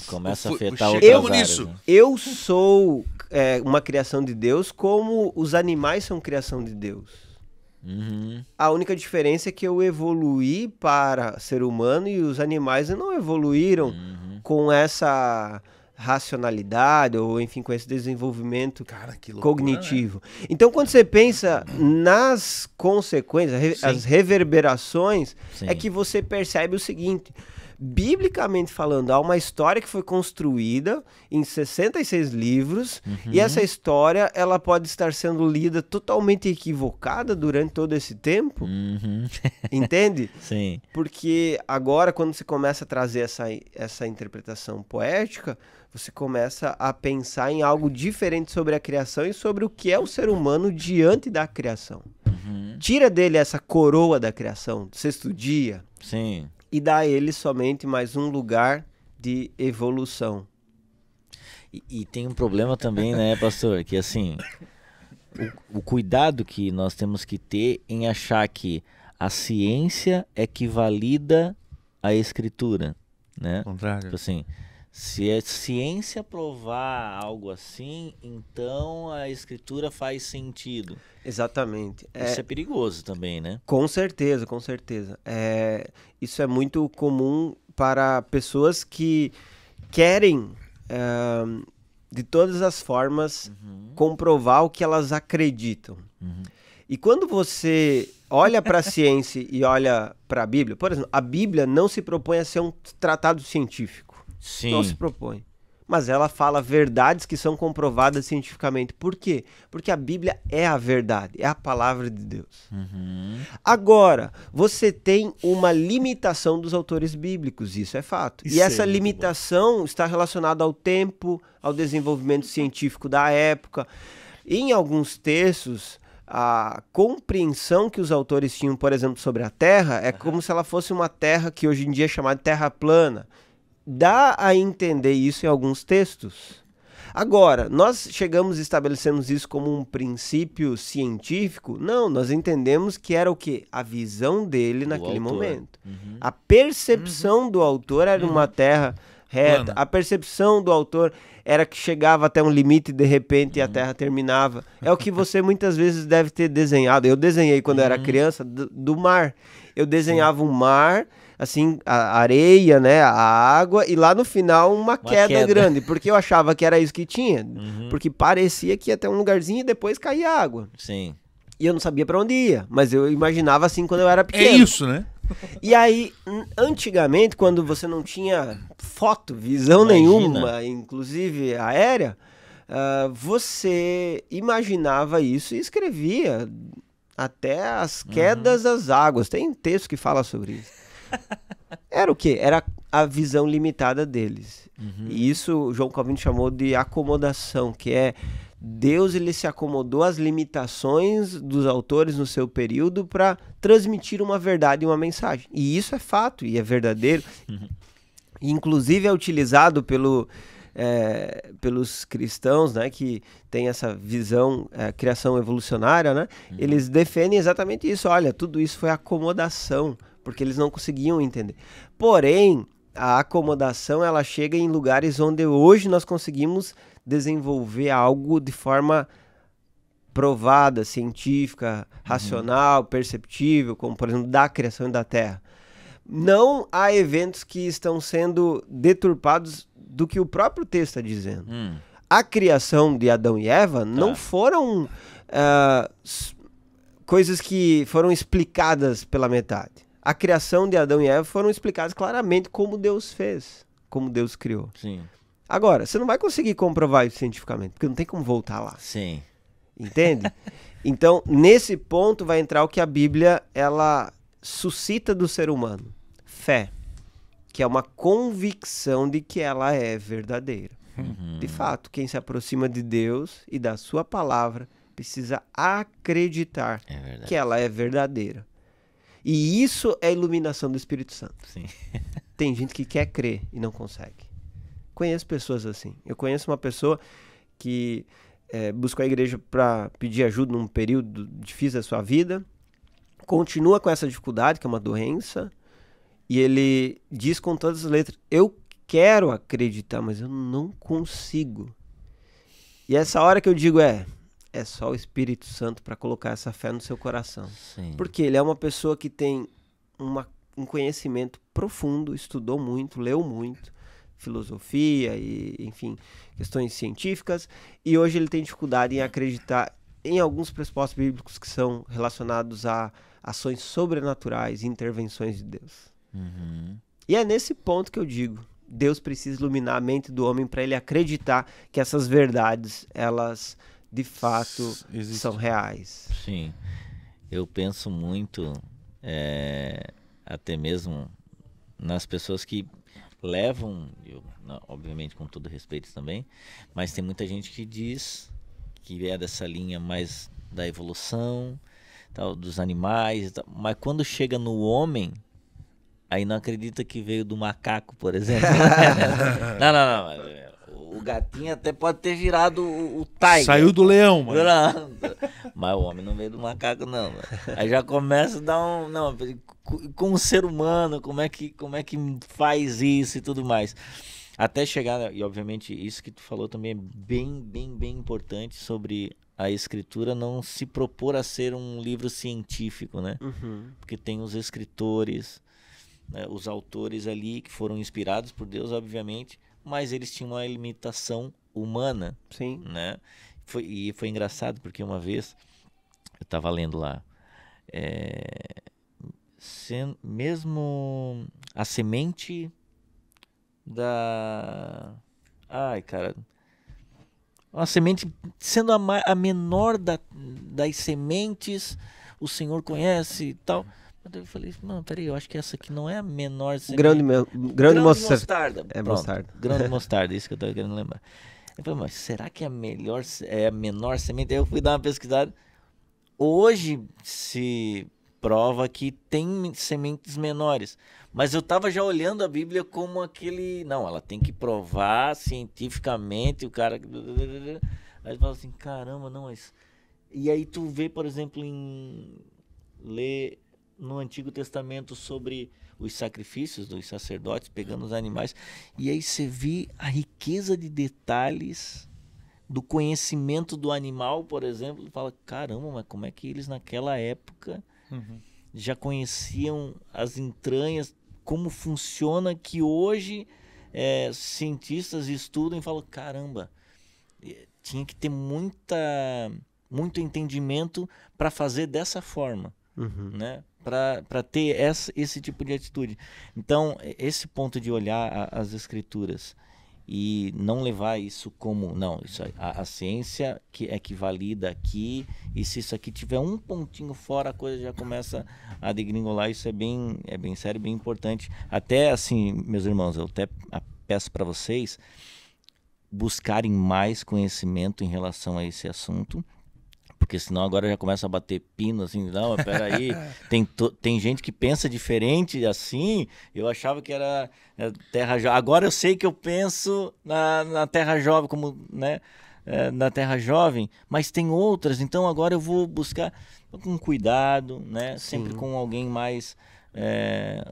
[SPEAKER 1] Começa a afetar outras áreas, né?
[SPEAKER 3] Eu sou uma criação de Deus como os animais são criação de Deus. A única diferença é que eu evoluí para ser humano e os animais não evoluíram com essa racionalidade ou, enfim, com esse desenvolvimento cognitivo. Né? Então, quando você pensa nas consequências, as reverberações, é que você percebe o seguinte: biblicamente falando, há uma história que foi construída em 66 livros, e essa história ela pode estar sendo lida totalmente equivocada durante todo esse tempo. Entende?
[SPEAKER 1] Sim.
[SPEAKER 3] Porque agora, quando você começa a trazer essa interpretação poética, você começa a pensar em algo diferente sobre a criação e sobre o que é o ser humano diante da criação. Tira dele essa coroa da criação, do sexto dia.
[SPEAKER 1] Sim.
[SPEAKER 3] E dá a ele somente mais um lugar de evolução.
[SPEAKER 1] E tem um problema também, né, pastor? Que assim, o cuidado que nós temos que ter em achar que a ciência é que valida a escritura, né?
[SPEAKER 2] Contrário.
[SPEAKER 1] Tipo assim, se a ciência provar algo assim, então a escritura faz sentido.
[SPEAKER 3] Exatamente.
[SPEAKER 1] Isso é perigoso também, né?
[SPEAKER 3] Com certeza, com certeza. Isso é muito comum para pessoas que querem, de todas as formas, comprovar o que elas acreditam. E quando você olha para a ciência e olha para a Bíblia, por exemplo, a Bíblia não se propõe a ser um tratado científico.
[SPEAKER 1] Sim.
[SPEAKER 3] Não se propõe. Mas ela fala verdades que são comprovadas cientificamente. Por quê? Porque a Bíblia é a verdade, é a palavra de Deus. Agora, você tem uma limitação dos autores bíblicos, isso é fato.
[SPEAKER 1] Isso
[SPEAKER 3] e essa
[SPEAKER 1] é muito
[SPEAKER 3] limitação está relacionada ao tempo, ao desenvolvimento científico da época. Em alguns textos, a compreensão que os autores tinham, por exemplo, sobre a Terra, é como se ela fosse uma terra que hoje em dia é chamada terra plana. Dá a entender isso em alguns textos. Agora, nós chegamos e estabelecemos isso como um princípio científico? Não, nós entendemos que era o quê? A visão dele naquele momento. A percepção do autor era uma terra reta. A percepção do autor era que chegava até um limite e de repente a terra terminava. É o que você muitas vezes deve ter desenhado. Eu desenhei quando eu era criança do mar. Eu desenhava um mar, assim, a areia, né, a água, e lá no final uma queda grande, porque eu achava que era isso que tinha, porque parecia que ia ter um lugarzinho e depois caía água.
[SPEAKER 1] Sim.
[SPEAKER 3] E eu não sabia para onde ia, mas eu imaginava assim quando eu era pequeno.
[SPEAKER 2] É isso, né?
[SPEAKER 3] E aí, antigamente, quando você não tinha visão nenhuma, inclusive aérea, você imaginava isso e escrevia até as quedas das águas. Tem texto que fala sobre isso. Era o quê? Era a visão limitada deles. E isso João Calvino chamou de acomodação, que é Deus, ele se acomodou às limitações dos autores no seu período para transmitir uma verdade e uma mensagem. E isso é fato e é verdadeiro. Inclusive é utilizado pelos cristãos, né, que tem essa visão, criação evolucionária, né? Eles defendem exatamente isso. Olha, tudo isso foi acomodação, porque eles não conseguiam entender. Porém, a acomodação, ela chega em lugares onde hoje nós conseguimos desenvolver algo de forma provada, científica, racional, perceptível, como, por exemplo, da criação da Terra. Não há eventos que estão sendo deturpados do que o próprio texto está dizendo. A criação de Adão e Eva não foram coisas que foram explicadas pela metade. A criação de Adão e Eva foram explicadas claramente como Deus fez, como Deus criou.
[SPEAKER 1] Sim.
[SPEAKER 3] Agora, você não vai conseguir comprovar isso cientificamente, porque não tem como voltar lá.
[SPEAKER 1] Sim.
[SPEAKER 3] Entende? Então, nesse ponto vai entrar o que a Bíblia ela suscita do ser humano. Fé, que é uma convicção de que ela é verdadeira. De fato, quem se aproxima de Deus e da sua palavra precisa acreditar que ela é verdadeira. E isso é a iluminação do Espírito Santo.
[SPEAKER 1] Sim.
[SPEAKER 3] Tem gente que quer crer e não consegue. Conheço pessoas assim. Eu conheço uma pessoa que buscou a igreja para pedir ajuda num período difícil da sua vida, continua com essa dificuldade, que é uma doença, e ele diz com todas as letras, eu quero acreditar, mas eu não consigo. E essa hora que eu digo é só o Espírito Santo para colocar essa fé no seu coração.
[SPEAKER 1] Sim.
[SPEAKER 3] Porque ele é uma pessoa que tem um conhecimento profundo, estudou muito, leu muito, filosofia e, enfim, questões científicas, e hoje ele tem dificuldade em acreditar em alguns pressupostos bíblicos que são relacionados a ações sobrenaturais, intervenções de Deus. E é nesse ponto que eu digo, Deus precisa iluminar a mente do homem para ele acreditar que essas verdades, elas de fato são reais.
[SPEAKER 1] Sim, eu penso muito, até mesmo nas pessoas que levam, obviamente com todo respeito também, mas tem muita gente que diz que é dessa linha mais da evolução, tal, dos animais, tal, mas quando chega no homem, aí não acredita que veio do macaco, por exemplo. Não. O gatinho até pode ter virado o tiger.
[SPEAKER 2] Saiu do leão, mano.
[SPEAKER 1] Mas o homem não veio do macaco, não. Aí já começa a dar um... Não, com o ser humano, como é que faz isso e tudo mais. Até chegar... E, obviamente, isso que tu falou também é bem importante sobre a escritura não se propor a ser um livro científico, né?
[SPEAKER 3] Uhum.
[SPEAKER 1] Porque tem os escritores, né, os autores ali que foram inspirados por Deus, obviamente, mas eles tinham uma limitação humana.
[SPEAKER 3] Sim.
[SPEAKER 1] Né? Foi engraçado porque uma vez eu estava lendo lá, mesmo a semente da... Ai, cara... Uma semente sendo a menor das sementes, o Senhor conhece e tal. Eu falei, não, peraí, eu acho que essa aqui não é a menor semente.
[SPEAKER 3] Grande mostarda.
[SPEAKER 1] É mostarda. Grão de mostarda, isso que eu estava querendo lembrar. Eu falei, mas será que é a menor semente? Aí eu fui dar uma pesquisada. Hoje se prova que tem sementes menores. Mas eu estava já olhando a Bíblia como aquele... Não, ela tem que provar cientificamente, o cara... Aí eu falo assim, caramba, não, mas... E aí tu vê, por exemplo, ler no Antigo Testamento sobre os sacrifícios dos sacerdotes, pegando os animais, e aí você vê a riqueza de detalhes do conhecimento do animal, por exemplo, e fala, caramba, mas como é que eles naquela época já conheciam as entranhas, como funciona, que hoje cientistas estudam e falam, caramba, tinha que ter muito entendimento para fazer dessa forma, né? Para ter esse tipo de atitude. Então, esse ponto de olhar as escrituras e não levar isso como, não, isso a ciência que valida aqui, e se isso aqui tiver um pontinho fora, a coisa já começa a degringolar. Isso é bem sério, bem importante. Até assim, meus irmãos, eu até peço para vocês buscarem mais conhecimento em relação a esse assunto, porque senão agora já começa a bater pino, assim, não, peraí, tem gente que pensa diferente, assim, eu achava que era terra jovem, agora eu sei que eu penso na terra jovem, como, né, na terra jovem, mas tem outras, então agora eu vou buscar com cuidado, né, sempre com alguém mais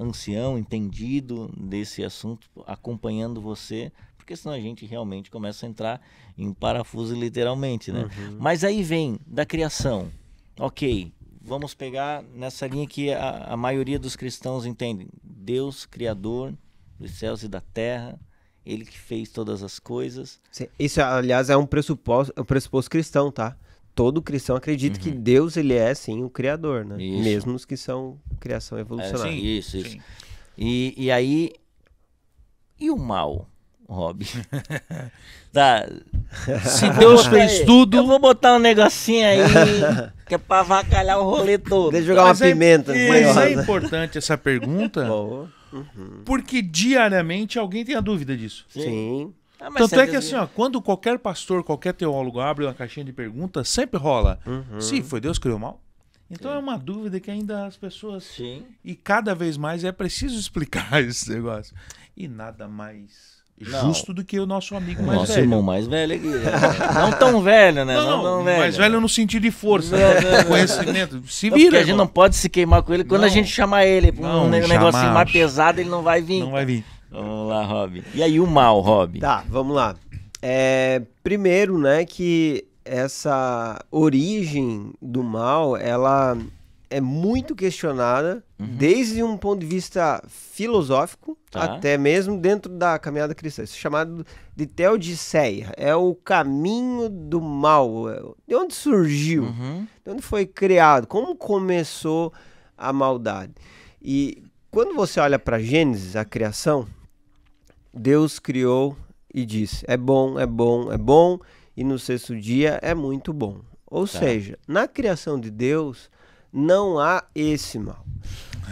[SPEAKER 1] ancião, entendido desse assunto, acompanhando você, porque senão a gente realmente começa a entrar em parafuso literalmente, né? Mas aí vem da criação. Ok, vamos pegar nessa linha que a maioria dos cristãos entendem. Deus, Criador dos céus e da terra, Ele que fez todas as coisas.
[SPEAKER 3] Isso, aliás, é um pressuposto cristão, tá? Todo cristão acredita que Deus, ele é, sim, o Criador, né?
[SPEAKER 1] Isso.
[SPEAKER 3] Mesmo os que são criação evolucionária.
[SPEAKER 1] Isso. E aí... E o mal? Rob. Tá.
[SPEAKER 2] Se Deus fez tudo...
[SPEAKER 1] Eu vou botar um negocinho aí que é pra avacalhar o rolê todo.
[SPEAKER 3] Deixa eu jogar uma pimenta.
[SPEAKER 2] Mas é importante essa pergunta, porque diariamente alguém tem a dúvida disso.
[SPEAKER 3] Sim.
[SPEAKER 2] Tanto é que assim, ó, quando qualquer pastor, qualquer teólogo abre uma caixinha de perguntas, sempre rola. Se foi Deus que criou o mal? Então é uma dúvida que ainda as pessoas...
[SPEAKER 1] Sim.
[SPEAKER 2] E cada vez mais é preciso explicar esse negócio. E nada mais... justo do que o nosso amigo mais
[SPEAKER 1] nosso
[SPEAKER 2] velho.
[SPEAKER 1] Irmão mais velho aqui. Não tão velho, né? Não tão velho.
[SPEAKER 2] Mais velho no sentido de força, conhecimento. Se vira.
[SPEAKER 1] Porque a gente não pode se queimar com ele. Quando a gente chamar ele pra um negocinho mais pesado, ele não vai vir.
[SPEAKER 2] Não vai vir.
[SPEAKER 1] Vamos lá, Rob. E aí o mal, Rob?
[SPEAKER 3] Tá, vamos lá. Primeiro, né, que essa origem do mal, ela é muito questionada desde um ponto de vista filosófico até mesmo dentro da caminhada cristã. Isso é chamado de teodiceia. É o caminho do mal. De onde surgiu? De onde foi criado? Como começou a maldade? E quando você olha para Gênesis, a criação, Deus criou e disse, é bom, é bom, é bom, e no sexto dia é muito bom. Ou seja, na criação de Deus, não há esse mal.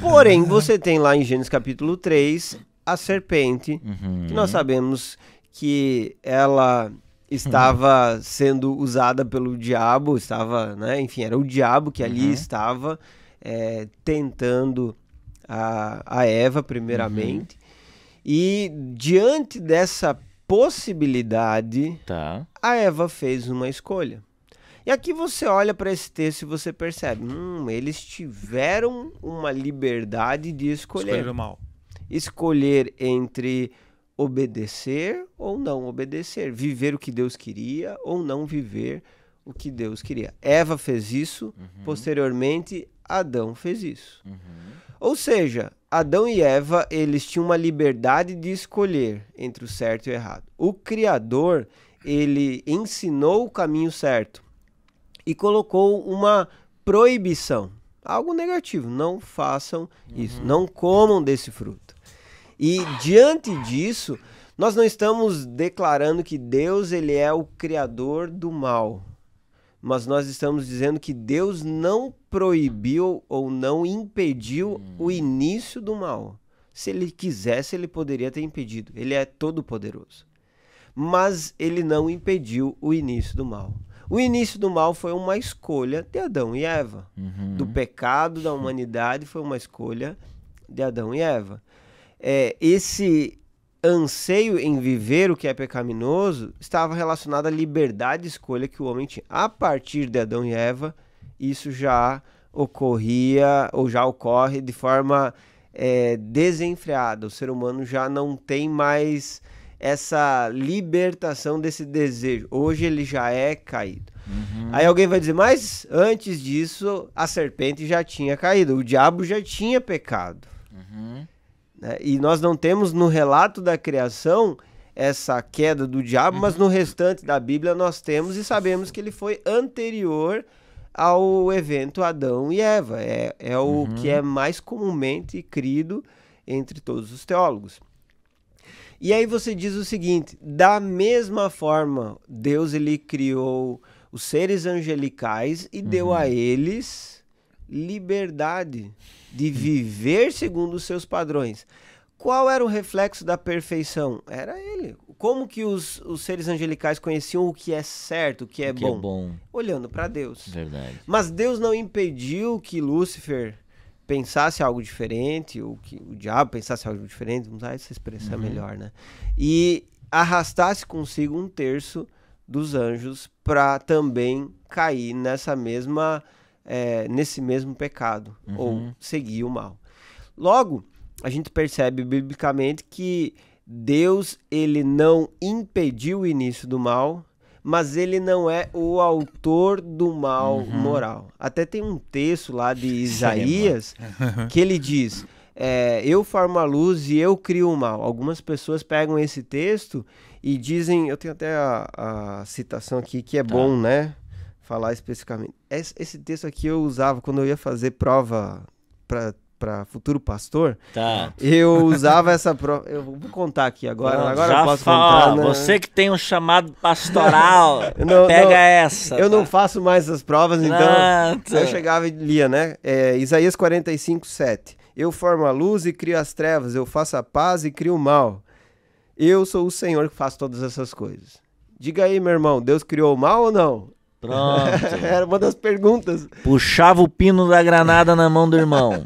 [SPEAKER 3] Porém, você tem lá em Gênesis capítulo 3, a serpente, que nós sabemos que ela estava sendo usada pelo diabo, estava, né, enfim, era o diabo que ali estava tentando a Eva primeiramente, e diante dessa possibilidade, a Eva fez uma escolha. E aqui você olha para esse texto e você percebe, eles tiveram uma liberdade de escolher.
[SPEAKER 2] O mal.
[SPEAKER 3] Escolher entre obedecer ou não obedecer, viver o que Deus queria ou não viver o que Deus queria. Eva fez isso, posteriormente Adão fez isso. Ou seja, Adão e Eva, eles tinham uma liberdade de escolher entre o certo e o errado. O Criador, ele ensinou o caminho certo e colocou uma proibição, algo negativo, não façam isso, não comam desse fruto. E diante disso, nós não estamos declarando que Deus ele é o criador do mal, mas nós estamos dizendo que Deus não proibiu ou não impediu o início do mal. Se ele quisesse, ele poderia ter impedido. Ele é todo poderoso. Mas ele não impediu o início do mal. O início do mal foi uma escolha de Adão e Eva. Do pecado da humanidade foi uma escolha de Adão e Eva. Esse anseio em viver o que é pecaminoso estava relacionado à liberdade de escolha que o homem tinha. A partir de Adão e Eva, isso já ocorria ou já ocorre de forma desenfreada. O ser humano já não tem mais essa libertação desse desejo. Hoje ele já é caído. Aí alguém vai dizer, mas antes disso a serpente já tinha caído, o diabo já tinha pecado. E nós não temos no relato da criação essa queda do diabo, mas no restante da Bíblia nós temos e sabemos que ele foi anterior ao evento Adão e Eva. É o que é mais comumente crido entre todos os teólogos. E aí você diz o seguinte, da mesma forma, Deus ele criou os seres angelicais e deu a eles liberdade de viver segundo os seus padrões. Qual era o reflexo da perfeição? Era ele. Como que os seres angelicais conheciam o que é certo, o que é bom? Olhando para Deus.
[SPEAKER 1] Verdade.
[SPEAKER 3] Mas Deus não impediu que Lúcifer pensasse algo diferente, ou que o diabo pensasse algo diferente, vamos usar essa expressão melhor, né? E arrastasse consigo 1/3 dos anjos para também cair nesse mesmo pecado, ou seguir o mal. Logo, a gente percebe biblicamente que Deus ele não impediu o início do mal, mas ele não é o autor do mal moral. Até tem um texto lá de Isaías que ele diz, eu formo a luz e eu crio o mal. Algumas pessoas pegam esse texto e dizem, eu tenho até a citação aqui que é bom, né? Falar especificamente. Esse texto aqui eu usava quando eu ia fazer prova para futuro pastor. Eu usava essa prova. Eu vou contar aqui agora. Agora eu posso contar. Né?
[SPEAKER 1] Você que tem um chamado pastoral, pega essa.
[SPEAKER 3] Eu não faço mais essas provas, então eu chegava e lia, né? Isaías 45:7. Eu formo a luz e crio as trevas, eu faço a paz e crio o mal. Eu sou o Senhor que faço todas essas coisas. Diga aí, meu irmão, Deus criou o mal ou não?
[SPEAKER 1] Pronto.
[SPEAKER 3] Era uma das perguntas.
[SPEAKER 1] Puxava o pino da granada na mão do irmão.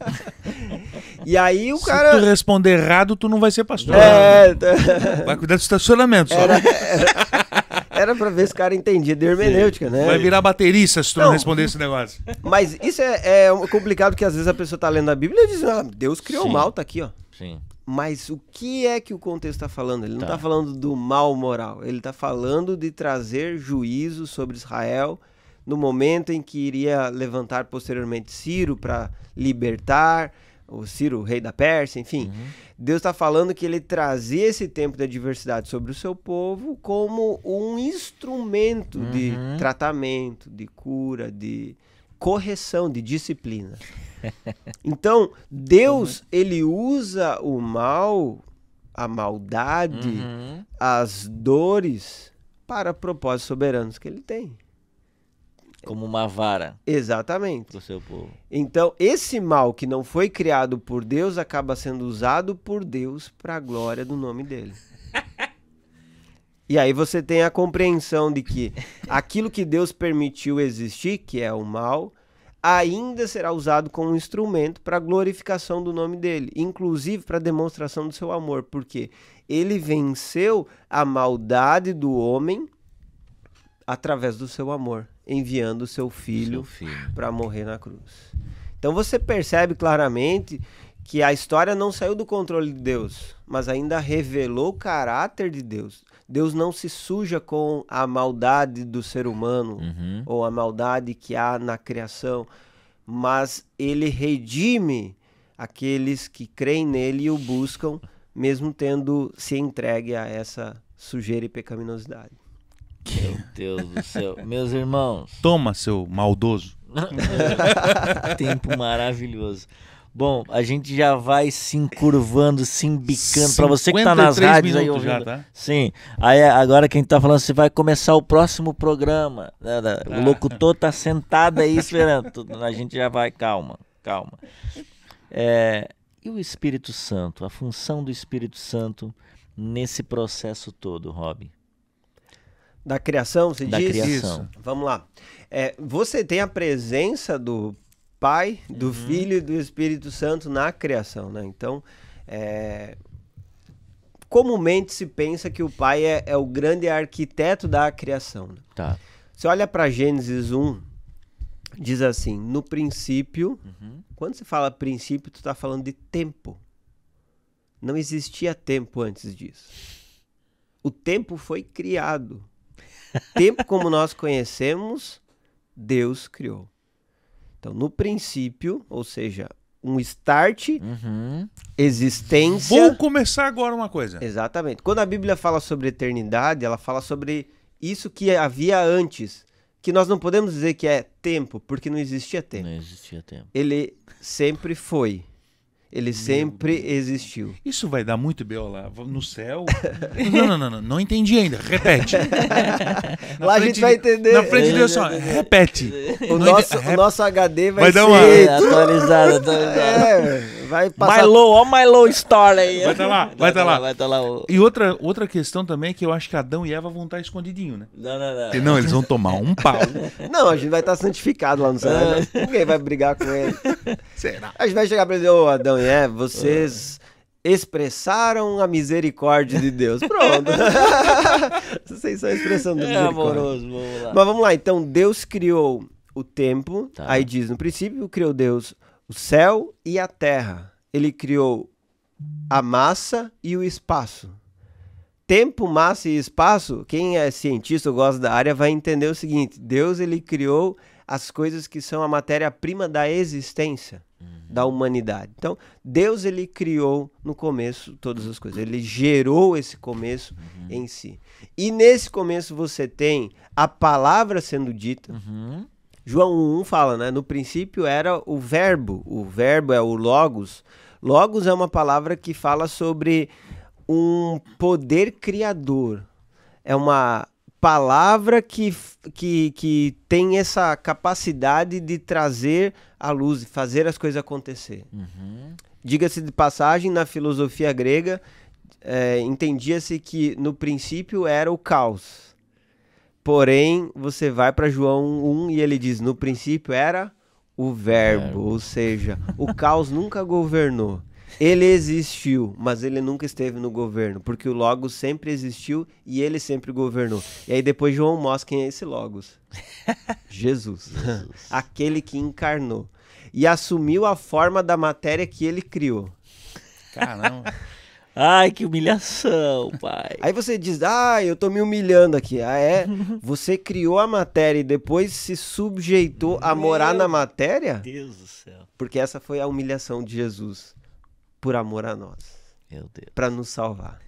[SPEAKER 3] E aí o cara...
[SPEAKER 2] Se tu responder errado, tu não vai ser pastor. Vai cuidar do estacionamento só.
[SPEAKER 3] Era pra ver se o cara entendia de hermenêutica, né?
[SPEAKER 2] Vai virar baterista se tu não responder esse negócio.
[SPEAKER 3] Mas isso é complicado, porque às vezes a pessoa tá lendo a Bíblia e diz, Deus criou o mal, tá aqui, ó.
[SPEAKER 1] Sim.
[SPEAKER 3] Mas o que é que o contexto está falando? Ele não está falando do mal moral, ele está falando de trazer juízo sobre Israel no momento em que iria levantar posteriormente Ciro para libertar, o Ciro, o rei da Pérsia, enfim. Deus está falando que ele trazia esse tempo de adversidade sobre o seu povo como um instrumento de tratamento, de cura, de correção, de disciplina. Então, Deus, ele usa o mal, a maldade, as dores para propósitos soberanos que ele tem.
[SPEAKER 1] Como uma vara.
[SPEAKER 3] Exatamente.
[SPEAKER 1] Do seu povo.
[SPEAKER 3] Então, esse mal que não foi criado por Deus acaba sendo usado por Deus para a glória do nome dele. E aí você tem a compreensão de que aquilo que Deus permitiu existir, que é o mal, ainda será usado como um instrumento para a glorificação do nome dele, inclusive para a demonstração do seu amor, porque ele venceu a maldade do homem através do seu amor, enviando o seu filho para morrer na cruz. Então você percebe claramente que a história não saiu do controle de Deus, mas ainda revelou o caráter de Deus. Deus não se suja com a maldade do ser humano ou a maldade que há na criação, mas ele redime aqueles que creem nele e o buscam, mesmo tendo se entregue a essa sujeira e pecaminosidade.
[SPEAKER 1] Meu Deus do céu. Meus irmãos.
[SPEAKER 2] Toma, seu maldoso.
[SPEAKER 1] Tempo maravilhoso. Bom, a gente já vai se encurvando, se embicando. Para você que tá nas rádios aí ouvindo. Já, tá? Sim. Aí agora quem tá falando, você vai começar o próximo programa. O locutor tá sentado aí esperando. A gente já vai, calma. E o Espírito Santo, a função do Espírito Santo nesse processo todo, Rob?
[SPEAKER 3] Da criação, você diz?
[SPEAKER 1] Da criação.
[SPEAKER 3] Isso. Vamos lá. Você tem a presença do Pai, do Filho e do Espírito Santo na criação, né? Então, comumente se pensa que o Pai é o grande arquiteto da criação. Né?
[SPEAKER 1] Tá.
[SPEAKER 3] Você olha para Gênesis 1, diz assim, no princípio, quando você fala princípio, tu está falando de tempo. Não existia tempo antes disso. O tempo foi criado. Tempo como nós conhecemos, Deus criou. Então, no princípio, ou seja, um start, existência...
[SPEAKER 2] Vou começar agora uma coisa.
[SPEAKER 3] Exatamente. Quando a Bíblia fala sobre eternidade, ela fala sobre isso que havia antes, que nós não podemos dizer que é tempo, porque não existia tempo.
[SPEAKER 1] Não existia tempo.
[SPEAKER 3] Ele sempre foi. Ele sempre existiu.
[SPEAKER 2] Isso vai dar muito B.O. lá no céu. Não entendi ainda. Repete.
[SPEAKER 3] Lá a gente vai entender.
[SPEAKER 2] Na frente de Deus só, repete.
[SPEAKER 3] O nosso HD vai
[SPEAKER 2] dar
[SPEAKER 3] ser
[SPEAKER 2] uma
[SPEAKER 1] atualizado.
[SPEAKER 3] vai passar.
[SPEAKER 1] My low story aí.
[SPEAKER 2] Vai estar lá.
[SPEAKER 1] Vai estar lá.
[SPEAKER 2] E outra questão também é que eu acho que Adão e Eva vão estar escondidinhos, né?
[SPEAKER 1] Não.
[SPEAKER 2] Porque não, eles vão tomar um pau.
[SPEAKER 3] Não, a gente vai estar santificado lá no céu. Ninguém vai brigar com ele.
[SPEAKER 2] Será?
[SPEAKER 3] A gente vai chegar pra ele, ô Adão e Eva, vocês expressaram a misericórdia de Deus. Pronto. Vocês estão expressando a misericórdia.
[SPEAKER 1] Amoroso, vamos lá.
[SPEAKER 3] Mas vamos lá, então Deus criou o tempo,
[SPEAKER 1] Tá.
[SPEAKER 3] aí diz, no princípio criou Deus o céu e a terra. Ele criou a massa e o espaço. Tempo, massa e espaço, quem é cientista ou gosta da área vai entender o seguinte, Deus ele criou as coisas que são a matéria-prima da existência da humanidade. Então, Deus ele criou no começo todas as coisas. Ele gerou esse começo em si. E nesse começo você tem a palavra sendo dita. João 1 fala, né? No princípio era o verbo. O verbo é o logos. Logos é uma palavra que fala sobre um poder criador. É uma palavra que tem essa capacidade de trazer a luz, de fazer as coisas acontecer. Diga-se de passagem, na filosofia grega, entendia-se que no princípio era o caos. Porém, você vai para João 1 e ele diz, no princípio era o verbo, ou seja, o caos nunca governou. Ele existiu, mas ele nunca esteve no governo, porque o Logos sempre existiu e ele sempre governou. E aí depois João mostra quem é esse Logos. Jesus. Aquele que encarnou. E assumiu a forma da matéria que ele criou.
[SPEAKER 2] Caramba.
[SPEAKER 1] Ai, que humilhação, pai.
[SPEAKER 3] Aí você diz, eu tô me humilhando aqui. Você criou a matéria e depois se subjeitou a morar na matéria?
[SPEAKER 1] Meu Deus do céu.
[SPEAKER 3] Porque essa foi a humilhação de Jesus. Por amor a nós.
[SPEAKER 1] Meu Deus.
[SPEAKER 3] Para nos salvar.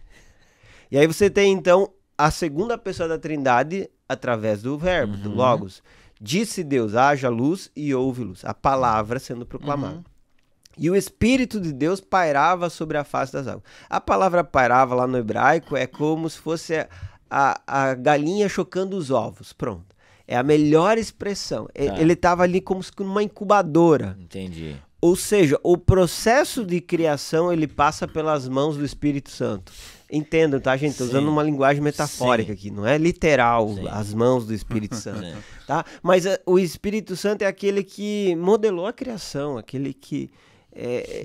[SPEAKER 3] E aí você tem então a segunda pessoa da Trindade através do verbo, do Logos, Disse Deus, haja luz e houve luz. A palavra sendo proclamada. E o Espírito de Deus pairava sobre a face das águas. A palavra pairava lá no hebraico é como se fosse a galinha chocando os ovos. Pronto. É a melhor expressão. Tá. Ele estava ali como se numa incubadora.
[SPEAKER 1] Entendi.
[SPEAKER 3] Ou seja, o processo de criação ele passa pelas mãos do Espírito Santo. Entendam, tá, gente? Estou usando uma linguagem metafórica aqui, não é literal, as mãos do Espírito Santo. Tá? Mas o Espírito Santo é aquele que modelou a criação, aquele que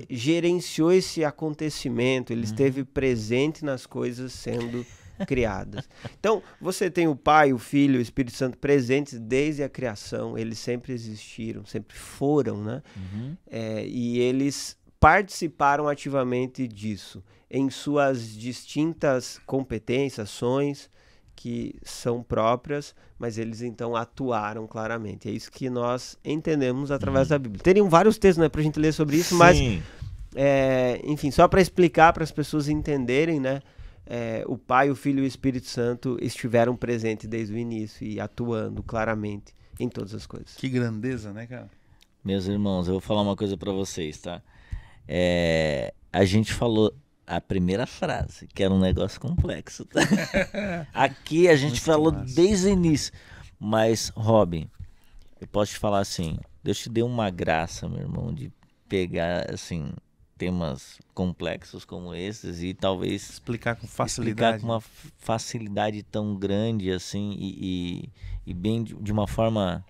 [SPEAKER 3] gerenciou esse acontecimento, ele esteve presente nas coisas sendo criadas. Então, você tem o Pai, o Filho e o Espírito Santo presentes desde a criação, eles sempre existiram, sempre foram, né? E eles participaram ativamente disso, em suas distintas competências, ações que são próprias, mas eles então atuaram claramente. É isso que nós entendemos através da Bíblia. Teriam vários textos, né, pra gente ler sobre isso, mas, enfim, só para explicar, para as pessoas entenderem, né, o Pai, o Filho e o Espírito Santo estiveram presentes desde o início e atuando claramente em todas as coisas.
[SPEAKER 2] Que grandeza, né, cara?
[SPEAKER 1] Meus irmãos, eu vou falar uma coisa para vocês, tá? A gente falou a primeira frase, que era um negócio complexo, tá? Aqui a gente muito falou massa. Desde o início. Mas, Robin, eu posso te falar assim, Deus te deu uma graça, meu irmão, de pegar, assim, temas complexos como esses e talvez
[SPEAKER 2] explicar com facilidade.
[SPEAKER 1] Explicar com uma facilidade tão grande, assim, e bem de uma forma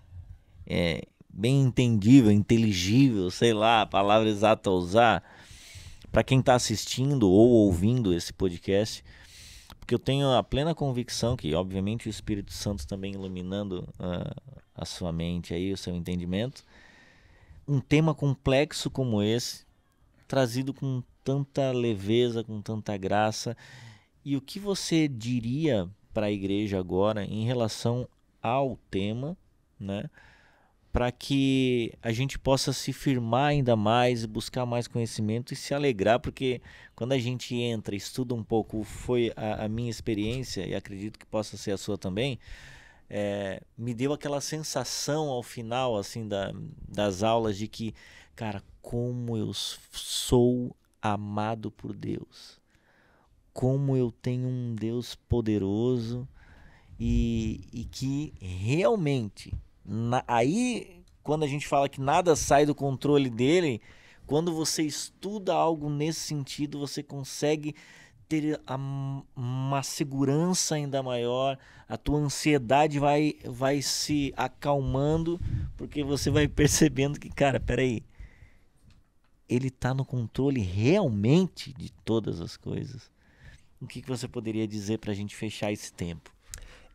[SPEAKER 1] bem entendível, inteligível, sei lá, a palavra exata a usar, para quem está assistindo ou ouvindo esse podcast, porque eu tenho a plena convicção que, obviamente, o Espírito Santo também iluminando a sua mente, aí, o seu entendimento, um tema complexo como esse, trazido com tanta leveza, com tanta graça. E o que você diria para a igreja agora em relação ao tema, né? Para que a gente possa se firmar ainda mais, buscar mais conhecimento e se alegrar, porque quando a gente entra, estuda um pouco, foi a minha experiência, e acredito que possa ser a sua também, me deu aquela sensação ao final assim, das aulas de que, cara, como eu sou amado por Deus, como eu tenho um Deus poderoso e que realmente... Aí, quando a gente fala que nada sai do controle dele, quando você estuda algo nesse sentido, você consegue ter uma segurança ainda maior, a tua ansiedade vai se acalmando, porque você vai percebendo que, cara, peraí, ele está no controle realmente de todas as coisas. O que você poderia dizer para a gente fechar esse tempo?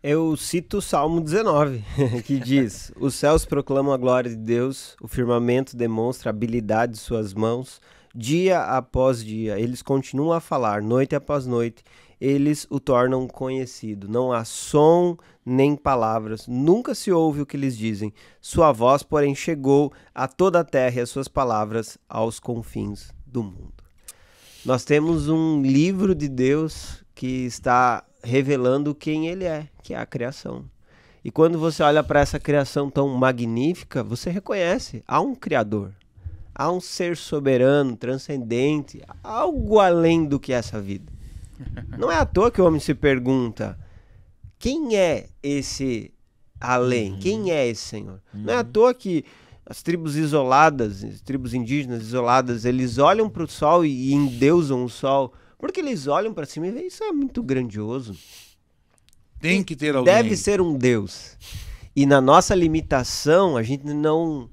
[SPEAKER 3] Eu cito o Salmo 19, que diz: os céus proclamam a glória de Deus, o firmamento demonstra a habilidade de suas mãos, dia após dia, eles continuam a falar, noite após noite, eles o tornam conhecido. Não há som nem palavras, nunca se ouve o que eles dizem. Sua voz, porém, chegou a toda a terra e as suas palavras aos confins do mundo. Nós temos um livro de Deus que está revelando quem ele é, que é a criação. E quando você olha para essa criação tão magnífica, você reconhece, há um Criador, há um ser soberano, transcendente, algo além do que essa vida. Não é à toa que o homem se pergunta, quem é esse além? Quem é esse Senhor? Não é à toa que as tribos isoladas, as tribos indígenas isoladas, eles olham para o sol e endeusam o sol, porque eles olham para cima e veem, isso é muito grandioso.
[SPEAKER 2] Tem que ter alguém.
[SPEAKER 3] Deve ser um Deus. E na nossa limitação, a gente não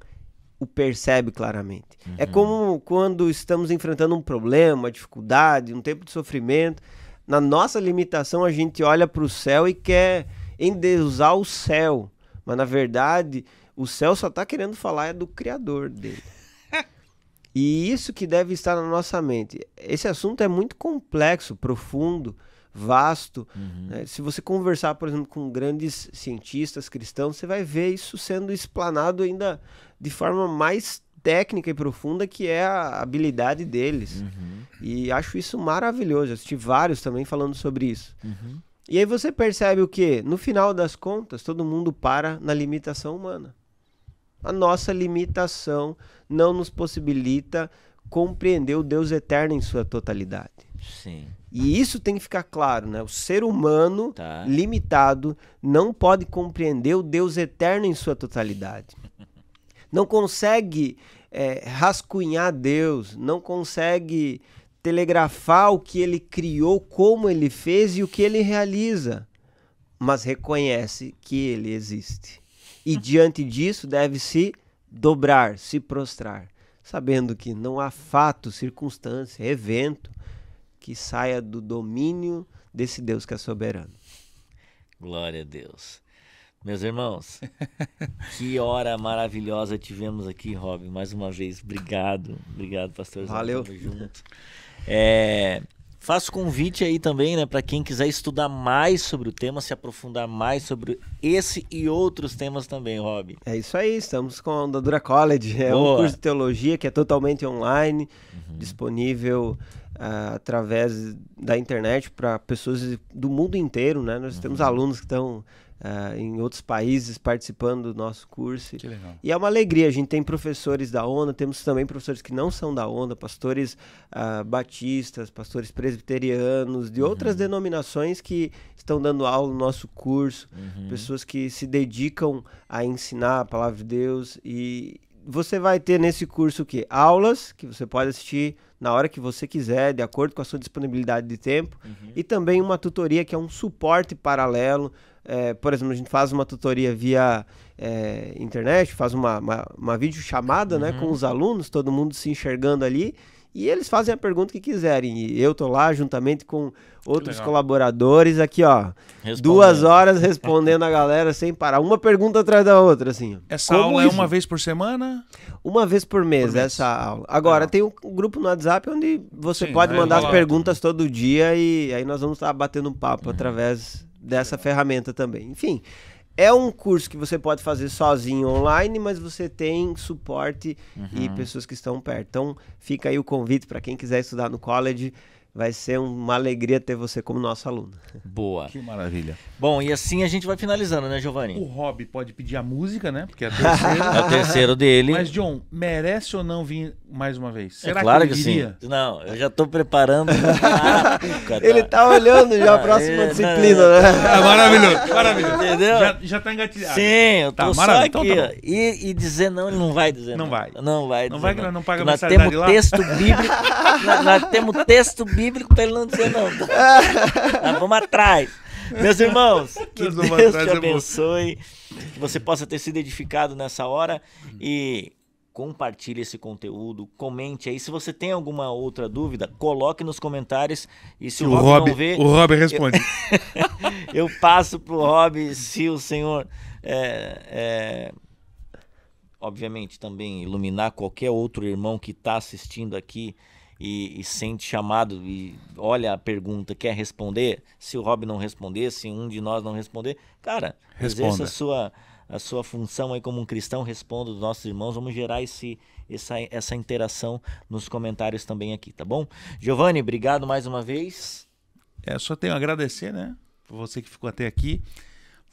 [SPEAKER 3] o percebe claramente. É como quando estamos enfrentando um problema, uma dificuldade, um tempo de sofrimento. Na nossa limitação, a gente olha para o céu e quer endeusar o céu. Mas, na verdade, o céu só está querendo falar do Criador dele. E isso que deve estar na nossa mente. Esse assunto é muito complexo, profundo, vasto. Né? Se você conversar, por exemplo, com grandes cientistas cristãos, você vai ver isso sendo explanado ainda de forma mais técnica e profunda, que é a habilidade deles. E acho isso maravilhoso. Eu assisti vários também falando sobre isso. E aí você percebe o quê? No final das contas, todo mundo para na limitação humana. A nossa limitação não nos possibilita compreender o Deus eterno em sua totalidade.
[SPEAKER 1] Sim.
[SPEAKER 3] E isso tem que ficar claro, né? O ser humano limitado não pode compreender o Deus eterno em sua totalidade. Não consegue rascunhar Deus, não consegue telegrafar o que ele criou, como ele fez e o que ele realiza, mas reconhece que ele existe. E diante disso deve se dobrar, se prostrar, sabendo que não há fato, circunstância, evento que saia do domínio desse Deus que é soberano.
[SPEAKER 1] Glória a Deus. Meus irmãos, que hora maravilhosa tivemos aqui, Rob. Mais uma vez, obrigado. Obrigado, pastorzão.
[SPEAKER 3] Valeu.
[SPEAKER 1] Tamo junto. Faço convite aí também, né, para quem quiser estudar mais sobre o tema, se aprofundar mais sobre esse e outros temas também, Rob.
[SPEAKER 3] É isso aí, estamos com a Andadura College. É
[SPEAKER 1] Boa.
[SPEAKER 3] um curso de teologia que é totalmente online, disponível através da internet para pessoas do mundo inteiro, né? Nós temos alunos que estão em outros países participando do nosso curso.
[SPEAKER 2] Que legal.
[SPEAKER 3] E é uma alegria, a gente tem professores da ONA, temos também professores que não são da ONA, pastores batistas, pastores presbiterianos, de outras denominações que estão dando aula no nosso curso, pessoas que se dedicam a ensinar a palavra de Deus. E você vai ter nesse curso o quê? Aulas que você pode assistir na hora que você quiser, de acordo com a sua disponibilidade de tempo, e também uma tutoria que é um suporte paralelo. Por exemplo, a gente faz uma tutoria via internet, faz uma videochamada, né, com os alunos, todo mundo se enxergando ali, e eles fazem a pergunta que quiserem. E eu tô lá juntamente com outros colaboradores aqui, ó, 2 horas respondendo a galera sem parar, uma pergunta atrás da outra, assim.
[SPEAKER 2] Essa aula é uma vez por semana?
[SPEAKER 3] Uma vez por mês, essa aula. Agora, tem um grupo no WhatsApp onde você pode mandar as perguntas todo dia e aí nós vamos estar batendo um papo através dessa ferramenta também. Enfim, é um curso que você pode fazer sozinho online, mas você tem suporte e pessoas que estão perto. Então, fica aí o convite para quem quiser estudar no college. Vai ser uma alegria ter você como nosso aluno.
[SPEAKER 1] Boa.
[SPEAKER 2] Que maravilha.
[SPEAKER 1] Bom, e assim a gente vai finalizando, né, Giovanni?
[SPEAKER 2] O Rob pode pedir a música, né? Porque é a terceira.
[SPEAKER 1] É o terceiro dele.
[SPEAKER 2] Mas, John, merece ou não vir mais uma vez? Será
[SPEAKER 1] claro
[SPEAKER 2] que ele viria?
[SPEAKER 1] sim. Não, eu já tô preparando.
[SPEAKER 3] Ele tá olhando já a próxima disciplina, né?
[SPEAKER 2] Maravilhoso, maravilhoso.
[SPEAKER 1] Entendeu?
[SPEAKER 2] Já tá engatilhado.
[SPEAKER 1] Sim, eu tô só aqui.
[SPEAKER 2] Então, tá bom.
[SPEAKER 1] E dizer não, ele não vai dizer
[SPEAKER 2] não. Vai.
[SPEAKER 1] Não vai dizer
[SPEAKER 2] não. Vai que nós não paga
[SPEAKER 1] nós
[SPEAKER 2] mensalidade
[SPEAKER 1] temos
[SPEAKER 2] lá?
[SPEAKER 1] texto bíblico, nós temos texto bíblico pra ele não dizer não. Nós vamos atrás. Meus irmãos, que
[SPEAKER 2] Nós
[SPEAKER 1] Deus
[SPEAKER 2] vamos atrás,
[SPEAKER 1] te
[SPEAKER 2] é bom.
[SPEAKER 1] abençoe, que você possa ter sido edificado nessa hora e compartilhe esse conteúdo, comente aí. Se você tem alguma outra dúvida, coloque nos comentários e se o Rob não vê...
[SPEAKER 2] O Rob responde.
[SPEAKER 1] Eu passo pro Rob, se o Senhor obviamente também iluminar qualquer outro irmão que está assistindo aqui e sente chamado e olha a pergunta, quer responder. Se o Rob não responder, se um de nós não responder, cara, exerça a sua função aí como um cristão, responda os nossos irmãos. Vamos gerar essa interação nos comentários também aqui, tá bom? Giovanni, obrigado mais uma vez.
[SPEAKER 2] Só tenho a agradecer, né? Por você que ficou até aqui.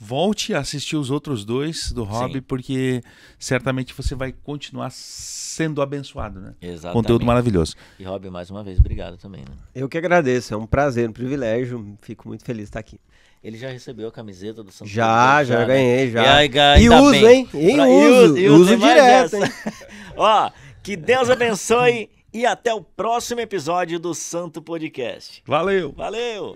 [SPEAKER 2] Volte a assistir os outros 2 do Rob, porque certamente você vai continuar sendo abençoado, né?
[SPEAKER 1] Exatamente.
[SPEAKER 2] Conteúdo maravilhoso.
[SPEAKER 1] E Rob, mais uma vez, obrigado também, né?
[SPEAKER 3] Eu que agradeço, é um prazer, um privilégio, fico muito feliz de estar aqui.
[SPEAKER 1] Ele já recebeu a camiseta do Santo
[SPEAKER 3] Já ganhei, já.
[SPEAKER 1] E
[SPEAKER 3] uso, hein? Uso direto, hein?
[SPEAKER 1] Ó, que Deus abençoe e até o próximo episódio do Santo Podcast.
[SPEAKER 2] Valeu!
[SPEAKER 1] Valeu!